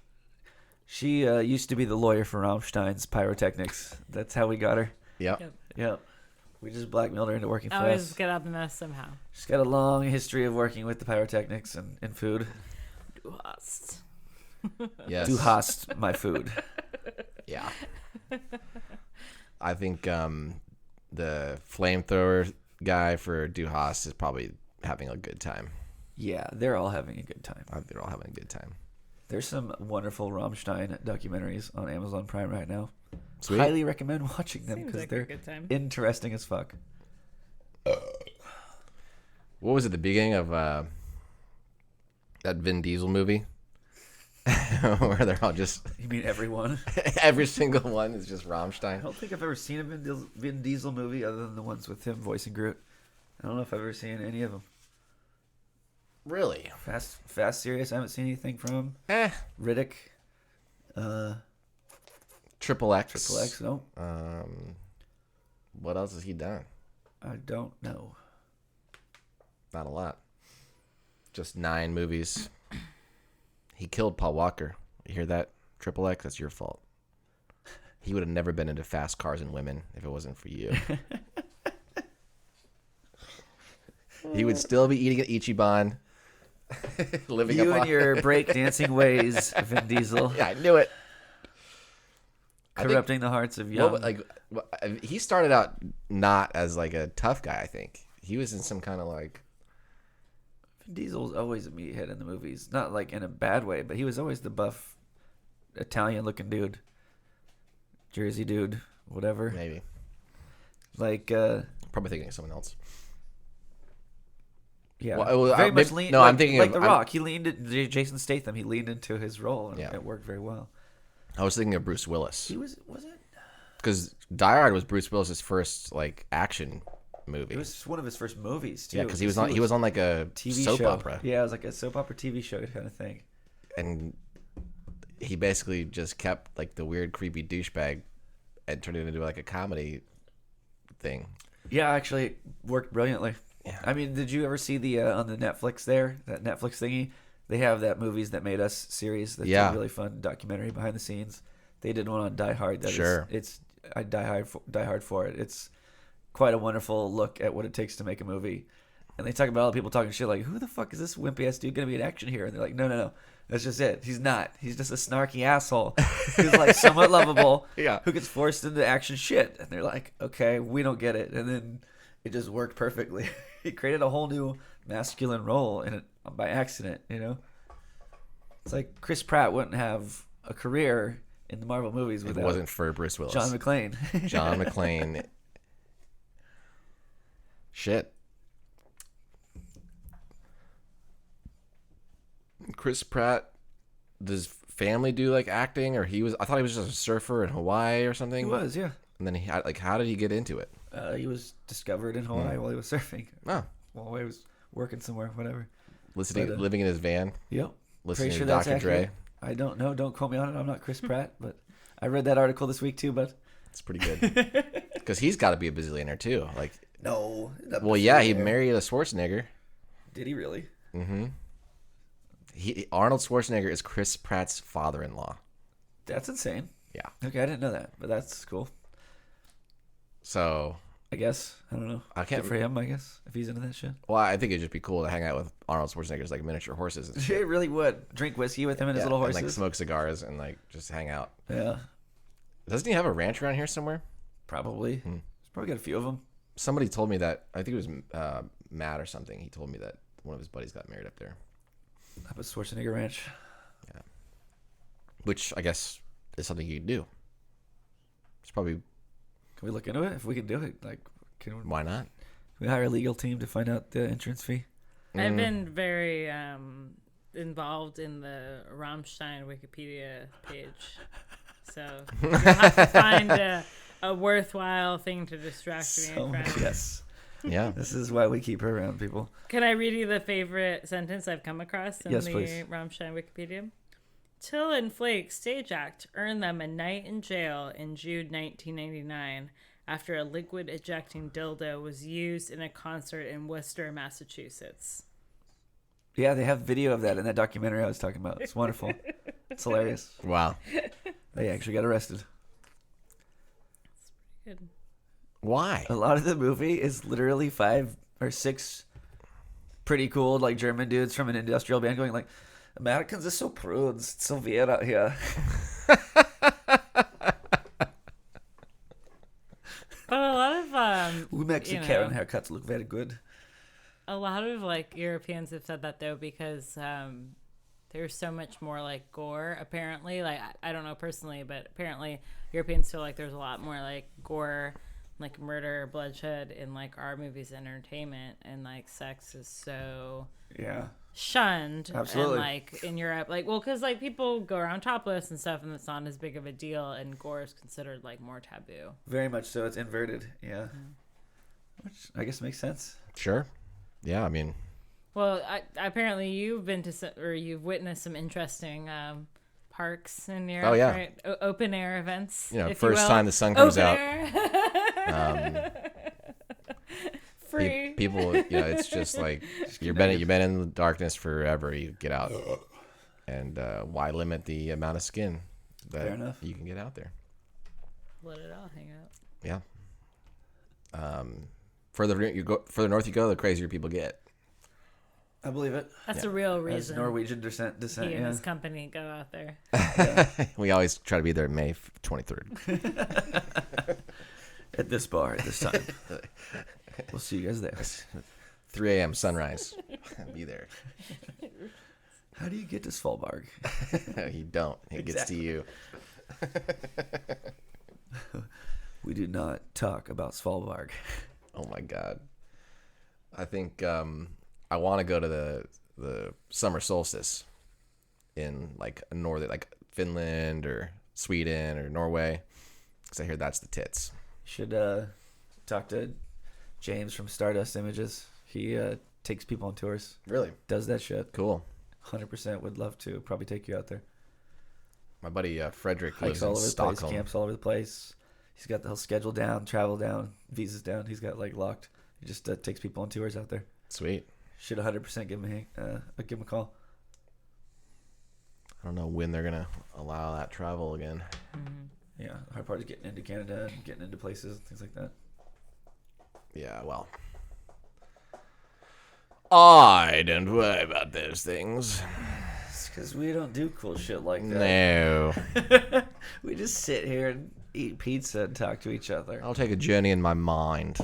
She used to be the lawyer for Rammstein's pyrotechnics. That's how we got her.
Yep.
Yep. We just blackmailed her into working for us.
Always get out the mess somehow.
She's got a long history of working with the pyrotechnics and food.
Du hast.
Yes.
Du hast my food.
Yeah. I think the flamethrower guy for Du Hast is probably having a good time.
Yeah, they're all having a good time.
They're all having a good time.
There's some wonderful Rammstein documentaries on Amazon Prime right now.
Sweet.
Highly recommend watching them because
like
they're
a good time.
interesting as fuck.
What was it, the beginning of that Vin Diesel movie? Where they're all just...
You mean everyone?
Every single one is just
I
Rammstein.
don't think I've ever seen a Vin Diesel movie other than the ones with him voicing Groot. I don't know if I've ever seen any of them.
Really?
Fast Serious, I haven't seen anything from him. Riddick.
Triple X.
Triple X, no.
What else has he done?
I don't know.
Not a lot. Just 9 movies. He killed Paul Walker. You hear that? Triple X, that's your fault. He would have never been into fast cars and women if it wasn't for you. He would still be eating at Ichiban. Living
You
up
and your breakdancing ways, Vin Diesel.
Yeah, I knew it.
Corrupting the hearts of young.
He started out not as like a tough guy, I think. He was in some kind of like...
Vin Diesel was always a meathead in the movies. Not like in a bad way, but he was always the buff, Italian-looking dude. Jersey dude, whatever.
Maybe.
Like,
Probably thinking of someone else.
yeah.
Well,
very much leaned.
no,
like,
I'm thinking
like
of...
The Rock. He leaned into Jason Statham. He leaned into his role, and
Yeah.
it worked very well.
I was thinking of Bruce Willis.
He was it?
Because Die Hard was Bruce Willis's first like action movie.
It was one of his first movies too.
Yeah, because he was on like a
TV
soap
show.
opera.
Yeah, it was like a soap opera TV show kind of thing.
And he basically just kept like the weird, creepy douchebag and turned it into like a comedy thing.
Yeah, actually, it worked brilliantly.
Yeah.
I mean, did you ever see the on the Netflix there, that Netflix thingy? They have that Movies That Made Us series. That's a really fun documentary behind the scenes. They did one on Die Hard.
Sure.
I die hard for it. It's quite a wonderful look at what it takes to make a movie. And they talk about all the people talking shit like, who the fuck is this wimpy ass dude gonna be in action here? And they're like, no, that's just it. He's not. He's just a snarky asshole who's like somewhat lovable.
Yeah.
Who gets forced into action shit. And they're like, okay, we don't get it. And then it just worked perfectly. He created a whole new masculine role in it by accident, you know? It's like Chris Pratt wouldn't have a career in the Marvel movies without
It wasn't for Bruce Willis.
John McClane.
John McClane. Shit. Chris Pratt, does family do like acting, or I thought he was just a surfer in Hawaii or something.
He was, yeah.
And then how did he get into it?
He was discovered in Hawaii while he was surfing.
Oh,
While he was working somewhere, whatever.
living in his van,
Yep.
listening
Pretty
to
sure that's
Dr. Dre.
accurate. I don't know. Don't quote me on it. I'm not Chris Pratt, but I read that article this week too, but
It's pretty good because he's got to be a bazillionaire too. Like,
no.
well, yeah, he married a Schwarzenegger.
Did he really?
Mm-hmm. Arnold Schwarzenegger is Chris Pratt's father-in-law.
That's insane.
Yeah.
Okay, I didn't know that, but that's cool.
So
I guess. I don't know.
I can't.
Good for him, I guess, if he's into that shit.
Well, I think it'd just be cool to hang out with Arnold Schwarzenegger's like miniature horses and shit.
It really would. Drink whiskey with him and his little horses.
And like smoke cigars and like just hang out.
Yeah.
Doesn't he have a ranch around here somewhere?
Probably. He's probably got a few of them.
Somebody told me that. I think it was Matt or something. He told me that one of his buddies got married up there.
Up at Schwarzenegger Ranch.
Yeah. Which I guess is something you could do. It's probably.
Can we look into it? If we can do it, like,
Why not?
Can we hire a legal team to find out the entrance fee?
I've been very involved in the Rammstein Wikipedia page, so you'll have to find a worthwhile thing to distract me from.
Yes.
Yeah.
This is why we keep her around, people.
Can I read you the favorite sentence I've come across in
Yes,
the
please.
Rammstein Wikipedia? Till and Flake's stage act earned them a night in jail in June 1999 after a liquid ejecting dildo was used in a concert in Worcester, Massachusetts.
Yeah, they have video of that in that documentary I was talking about. It's wonderful. It's hilarious.
Wow.
They actually got arrested.
Good.
Why?
A lot of the movie is literally 5 or 6 pretty cool like German dudes from an industrial band going like, Americans are so prudes. It's so weird out here.
But a lot of
We Mexican haircuts look very good.
a lot of like Europeans have said that though because there's so much more like gore apparently. Like I don't know personally, but apparently Europeans feel like there's a lot more like gore, like murder, bloodshed in like our movies and entertainment, and like sex is so
Yeah.
shunned.
Absolutely.
And like in Europe, like because like people go around topless and stuff, and it's not as big of a deal, and gore is considered like more taboo.
Very much so. It's inverted. Yeah. Which I guess makes sense.
Sure. Yeah, I mean.
Well, apparently you've been to or you've witnessed some interesting parks in Europe,
Oh, yeah.
right? Open air events.
You know,
if
first
you will.
time the sun comes
Open
out.
Air. Free.
People, you know, it's just like you've been in the darkness forever. You get out, and why limit the amount of skin that
Fair enough.
you can get out there?
Let it all hang out.
Yeah. Further north you go, the crazier people get.
I believe it.
That's a real
As
reason.
Norwegian descent,
He and
yeah.
his company go out there.
We always try to be there May 23rd.
At this bar at this time. We'll see you guys there.
3 a.m. sunrise. Be there.
How do you get to Svalbard?
You don't. It gets to you.
We do not talk about Svalbard.
Oh my god. I think I want to go to the summer solstice in like northern, like Finland or Sweden or Norway, because I hear that's the tits.
Should talk to James from Stardust Images. He takes people on tours.
Really?
Does that shit.
Cool.
100% would love to probably take you out there.
My buddy Frederick
Hikes
lives
all
in
over the
Stockholm.
place, camps all over the place. He's got the whole schedule down, travel down, visas down. He's got like locked. He just takes people on tours out there.
Sweet.
Should 100% give him a call.
I don't know when they're gonna allow that travel again.
Yeah, the hard part is getting into Canada and getting into places and things like that.
Yeah, well, I don't worry about those things.
It's because we don't do cool shit like that.
No.
We just sit here and eat pizza and talk to each other.
I'll take a journey in my mind.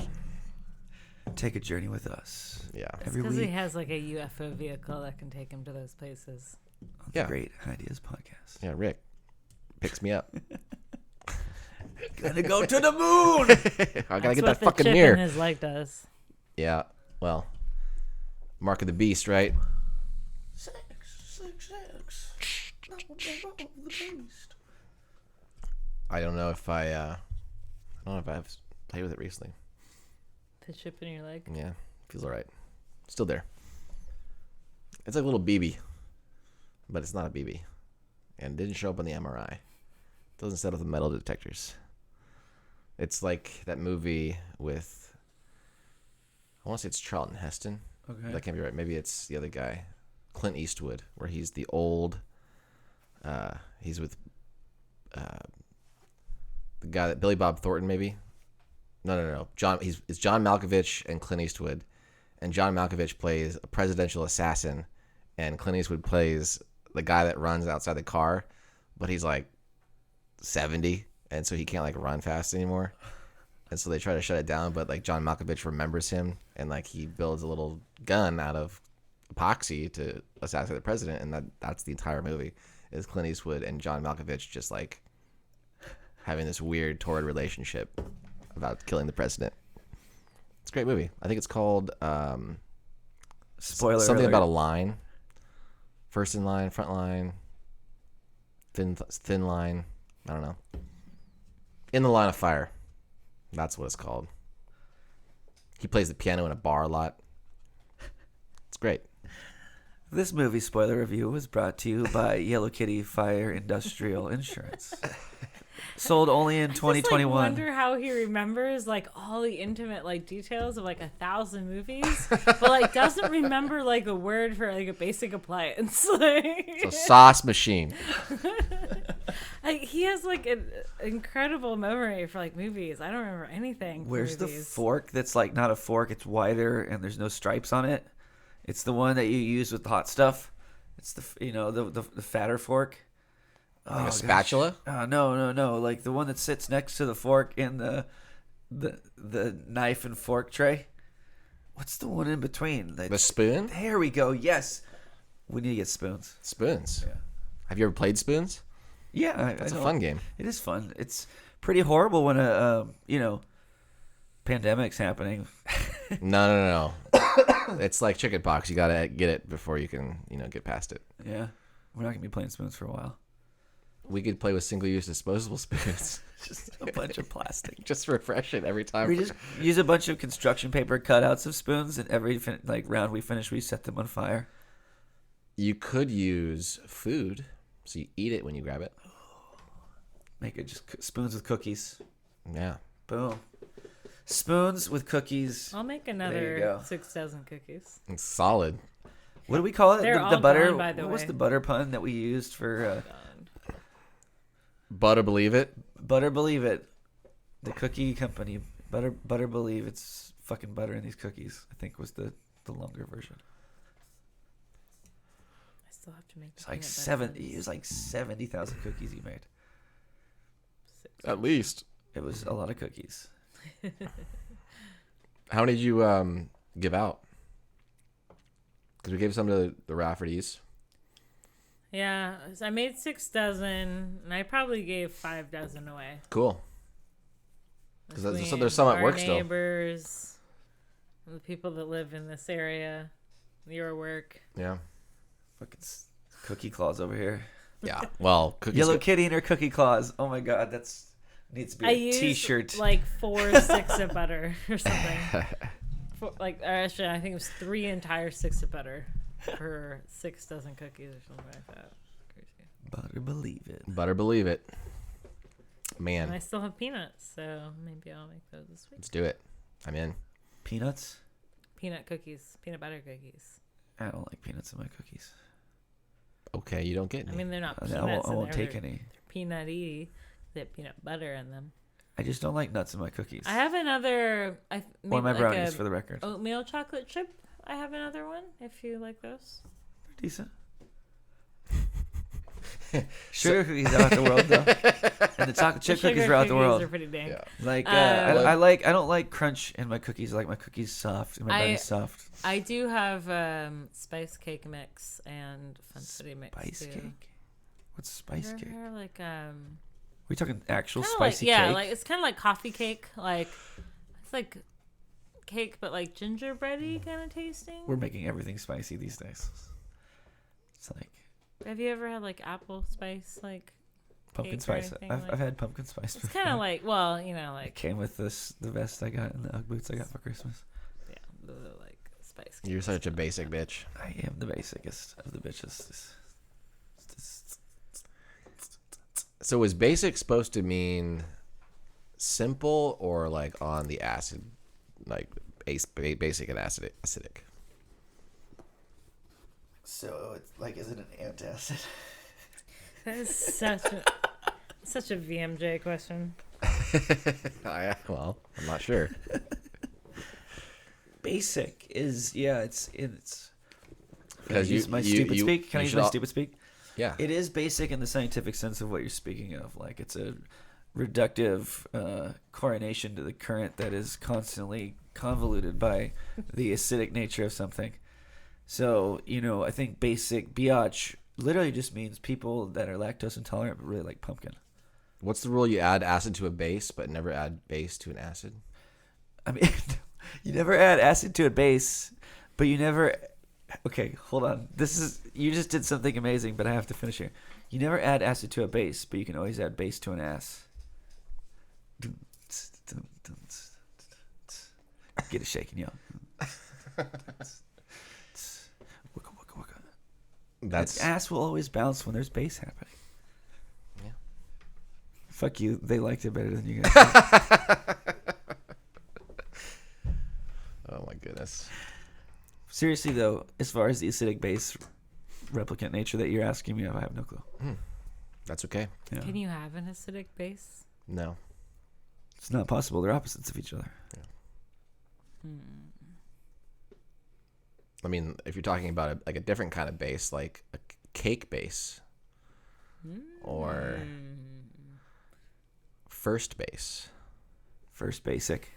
Take a journey with us.
Yeah.
Every
Because he
week.
has like a UFO vehicle that can take him to those places.
On the
Yeah.
Great Highdeas podcast.
Yeah, Rick picks me up.
Gonna go to the moon.
I gotta
That's
get
what
that
the
fucking
chip
mirror.
in his leg does.
Yeah, well, mark of the beast, right?
666.
I don't know if I've played with it recently.
The chip in your leg.
Yeah, feels all right. Still there. It's like a little BB, but it's not a BB, and it didn't show up on the MRI. It doesn't set off the metal detectors. It's like that movie with, I want to say it's Charlton Heston.
Okay.
That can't be right. Maybe it's the other guy, Clint Eastwood, where he's the old. He's with the guy that Billy Bob Thornton, maybe. No. It's John Malkovich and Clint Eastwood, and John Malkovich plays a presidential assassin, and Clint Eastwood plays the guy that runs outside the car, but he's like 70, and so he can't like run fast anymore. And so they try to shut it down, but like John Malkovich remembers him, and like he builds a little gun out of epoxy to assassinate the president, and that's the entire movie. Is Clint Eastwood and John Malkovich just like having this weird torrid relationship about killing the president. It's a great movie. I think it's called
Spoiler
something
alert.
about a line. First in line, front line, thin line. I don't know. In the Line of Fire. That's what it's called. He plays the piano in a bar a lot. It's great.
This movie spoiler review was brought to you by Yellow Kitty Fire Industrial Insurance. Sold only in 2021.
I wonder how he remembers like all the intimate like details of like 1,000 movies, but like doesn't remember like a word for like a basic appliance. Like,
It's a sauce machine.
he has like an incredible memory for like movies. I don't remember anything. For
Where's the
movies.
fork that's like not a fork, it's wider and there's no stripes on it? It's the one that you use with hot stuff. It's the fatter fork.
Like
Oh,
a spatula?
No. Like the one that sits next to the fork in the knife and fork tray. What's the one in between?
The spoon?
There we go. Yes. We need to get spoons.
Spoons.
Yeah.
Have you ever played spoons?
Yeah.
That's
I
a
know.
fun game.
It is fun. It's pretty horrible when a pandemic's happening.
No. It's like chicken pox. You gotta get it before you can, get past it.
Yeah. We're not gonna be playing spoons for a while.
We could play with single-use disposable spoons.
Just a bunch of plastic.
Just refresh it every time.
We just use a bunch of construction paper cutouts of spoons, and every round we finish, we set them on fire.
You could use food, so you eat it when you grab it.
Make it just spoons with cookies.
Yeah.
Boom. Spoons with cookies.
I'll make
There you
another
go.
6 dozen cookies.
It's solid.
What do we call it?
They're
The
all
butter.
gone, by the
what was
way.
the butter pun that we used for
Butter believe it.
Butter Believe It? The cookie company. Butter Believe it's fucking butter in these cookies. I think was the longer version.
I still have to make.
It's like
peanut butter
70.
ones.
It was like 70,000 cookies you made.
At least.
It was a lot of cookies.
How many did you give out? Because we gave some to the Rafferty's.
Yeah, so I made 6 dozen, and I probably gave 5 dozen away.
Cool. Because so
Between
there's some at
our
work still.
neighbors, the people that live in this area, your work.
Yeah.
Fucking cookie claws over here.
Yeah. Well, cookies.
Yellow Kitty and her cookie claws. Oh my god, that's needs to be
I
a
used
t-shirt.
like 4 sticks of butter or something. Actually, I think it was 3 entire sticks of butter for 6 dozen cookies or something like that. Crazy.
Butter Believe It.
Butter believe it.
And I
Man,
still have peanuts, so maybe I'll make those this week.
let's do it. I'm in.
Peanuts?
Peanut cookies, peanut butter cookies.
I don't like peanuts in my cookies.
Okay, you don't get
I
any.
mean, they're not
I
peanuts.
won't take
They're
any.
peanutty. They have peanut butter in them.
I just don't like nuts in my cookies.
I have another. I
One of my
made,
brownies,
a
for the record.
oatmeal chocolate chip. I have another one. If you like those.
They're decent. Sugar cookies are out the world though, and the chocolate chip
The
cookies
sugar
are out the world.
Are pretty dang.
Yeah.
Like
Uh,
I don't like crunch in my cookies. I like my cookies soft and my brownies soft.
I do have spice cake mix and fun city mix
Spice
too.
cake. What's spice
Ever
cake?
heard, like
We talking actual
kinda
spicy
like, yeah,
cake?
like it's kind of like coffee cake. Like it's like cake, but like gingerbready kind of tasting.
We're making everything spicy these days. It's like
Have you ever had like apple spice like?
pumpkin
Cake or
spice.
anything
I've
like-
had pumpkin spice.
It's
before.
kind of like
It came with the vest I got and the Ugg boots I got for Christmas.
yeah, the like spice.
You're
cakes
such a
and
basic
stuff.
bitch.
I am the basicest of the bitches.
So is basic supposed to mean simple or like on the acid, like basic and acidic?
So it's like, is it an antacid?
That is such a VMJ question.
Well, I'm not sure.
Basic is it's
Because
Can I use my stupid speak? Can I use my stupid speak?
Yeah.
It is basic in the scientific sense of what you're speaking of. Like, it's a reductive coronation to the current that is constantly convoluted by the acidic nature of something. So, I think basic biatch literally just means people that are lactose intolerant but really like pumpkin.
What's the rule? You add acid to a base, but never add base to an acid?
I mean, you never add acid to a base, but you never... Okay, hold on. You just did something amazing, but I have to finish here. You never add acid to a base, but you can always add base to an ass. Get it shaking, yo.
That's
ass will always bounce when there's bass happening.
Yeah.
Fuck you. They liked it better than you guys.
Oh my goodness.
Seriously though, as far as the acidic base replicant nature that you're asking me of, I have no clue.
That's okay.
Yeah.
Can you have an acidic base?
No.
It's not possible. They're opposites of each other.
Yeah. I mean, if you're talking about a different kind of base, like a cake base or first base.
First basic.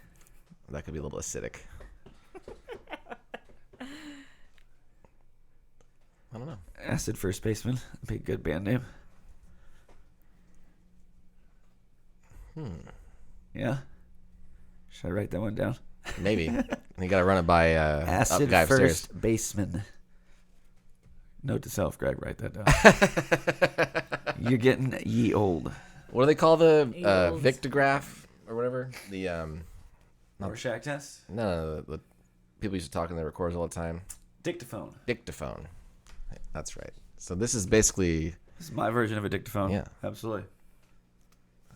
That could be a little acidic. I don't know.
Acid First Baseman. That'd be a good band name. Yeah? Should I write that one down?
Maybe. You got to run it by
Acid
guy upstairs.
First Baseman. Note to self, Greg, write that down. You're getting ye old.
What do they call the
Old.
Victograph or whatever? The
Rorschach test?
no, the people used to talk in their recorders all the time.
Dictaphone.
Dictaphone. That's right. So this is basically
This is my version of a dictaphone.
Yeah.
Absolutely.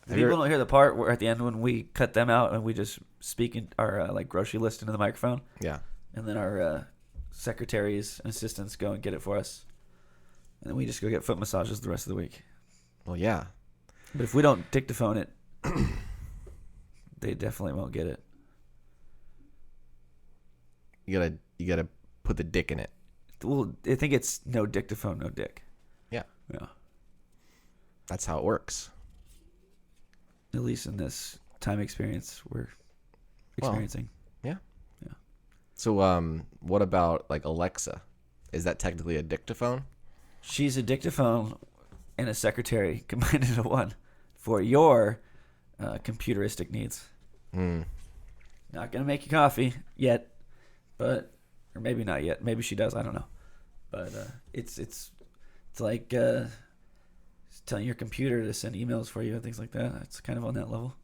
Have
People
you
don't hear the part where at the end when we cut them out and we just speak in our like grocery list into the microphone,
yeah.
and then our secretaries and assistants go and get it for us, and then we just go get foot massages the rest of the week.
Well, yeah.
But if we don't dictaphone it, they definitely won't get it.
You gotta put the dick in it.
Well, I think it's no dictaphone, no dick.
Yeah.
Yeah.
That's how it works.
At least in this time experience we're experiencing.
Yeah.
Yeah.
So what about like Alexa? Is that technically a dictaphone?
She's a dictaphone and a secretary combined into one for your computeristic needs. Not gonna make you coffee yet, but or maybe not yet. Maybe she does. I don't know. But it's like telling your computer to send emails for you and things like that. It's kind of on that level.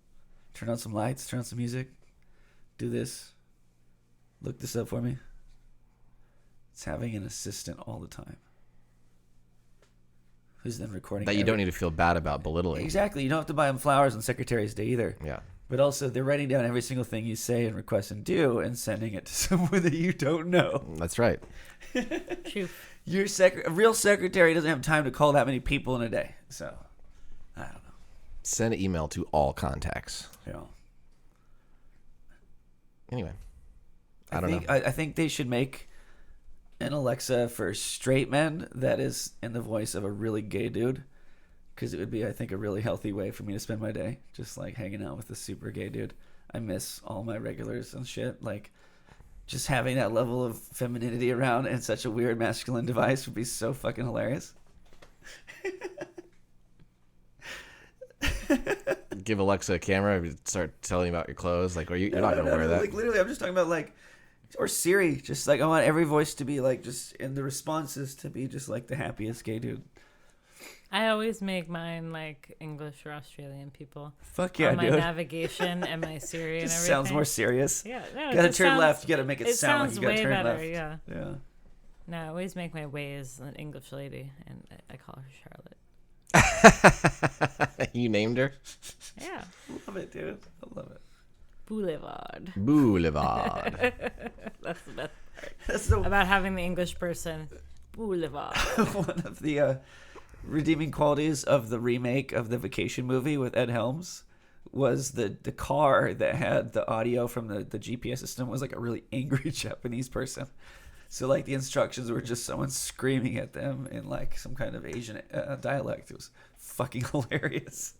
Turn on some lights. Turn on some music. Do this. Look this up for me. It's having an assistant all the time. Who's then recording
That you don't need to feel bad about belittling.
Exactly. You don't have to buy them flowers on Secretary's Day either.
Yeah.
But also, they're writing down every single thing you say and request and do and sending it to someone that you don't know.
That's right.
True.
Your a real secretary doesn't have time to call that many people in a day. So, I don't know.
Send an email to all contacts.
Yeah.
Anyway. I don't know.
I think they should make an Alexa for straight men that is in the voice of a really gay dude. Because it would be, I think, a really healthy way for me to spend my day. Just like hanging out with a super gay dude. I miss all my regulars and shit. Like, just having that level of femininity around and such a weird masculine device would be so fucking hilarious.
Give Alexa a camera and start telling about your clothes. Like, you're not going to wear that.
Like, literally, I'm just talking about, like, or Siri. Just, like, I want every voice to be, like, just, and the responses to be just, like, the happiest gay dude.
I always make mine like English or Australian people.
Fuck yeah,
on my
dude.
navigation and my Siri and
Just
everything.
sounds more serious.
Yeah, no,
You
it
gotta
just
turn
sounds-
left. You gotta make it sound like
sounds
you gotta
way
turn
better,
left.
yeah.
Yeah.
No, I always make my way as an English lady, and I call her Charlotte.
You named her?
Yeah.
Love it, dude. I love it.
Boulevard.
Boulevard.
That's the best part
That's the
about having the English person. Boulevard.
One of the redeeming qualities of the remake of the Vacation movie with Ed Helms was the car that had the audio from the GPS system was like a really angry Japanese person. So like the instructions were just someone screaming at them in like some kind of Asian dialect. It was fucking hilarious.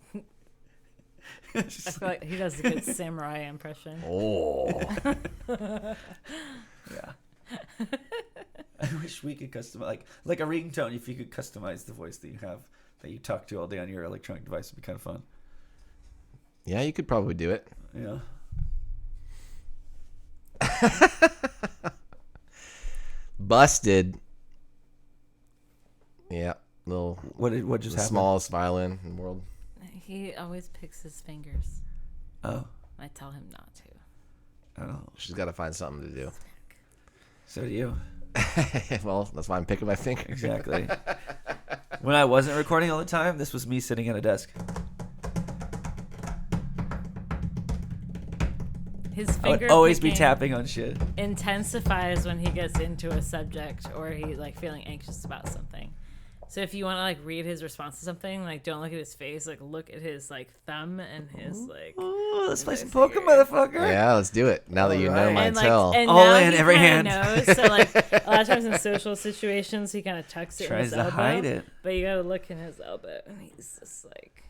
I feel like he does a good samurai impression.
Oh.
Yeah. I wish we could customize like a ringtone. If you could customize the voice that you have that you talk to all day on your electronic device, would be kind of fun.
Yeah, you could probably do it.
Yeah.
Busted. Yeah, little.
What just
the
happened?
smallest violin in the world.
He always picks his fingers.
Oh.
I tell him not to.
Oh.
She's got to find something to do.
So do you.
Well, that's why I'm picking my finger.
Exactly. When I wasn't recording all the time, this was me sitting at a desk.
His
I
finger
would always be
picking
tapping on shit.
intensifies when he gets into a subject or he's like feeling anxious about something. So if you want to like read his response to something, like don't look at his face, like look at his like thumb and his like.
Ooh, let's play some poker, motherfucker.
Yeah, let's do it. Now that you know
Alright.
my
And
tell.
and
All
now
in,
he
every
kinda
hand.
knows. So like a lot of times in social situations, he kind of tucks it in
Tries
his
to
elbow.
hide it.
But you gotta look in his elbow, and he's just like.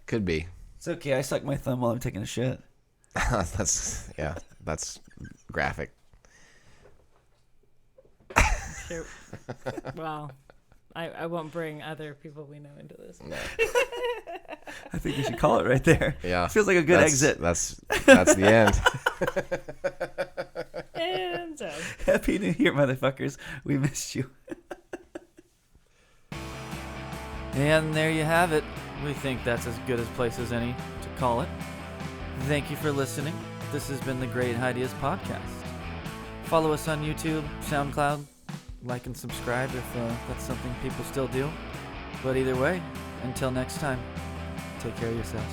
Could be.
It's okay. I suck my thumb while I'm taking a shit.
That's graphic.
Sure. Well, I won't bring other people we know into this.
No.
I think we should call it right there.
Yeah.
Feels like a good exit.
That's the end.
And
Happy New Year, motherfuckers. We missed you. And there you have it. We think that's as good a place as any to call it. Thank you for listening. This has been the Greathighdeaspodcast. Follow us on YouTube, SoundCloud. Like and subscribe if that's something people still do. But either way, until next time, take care of yourselves.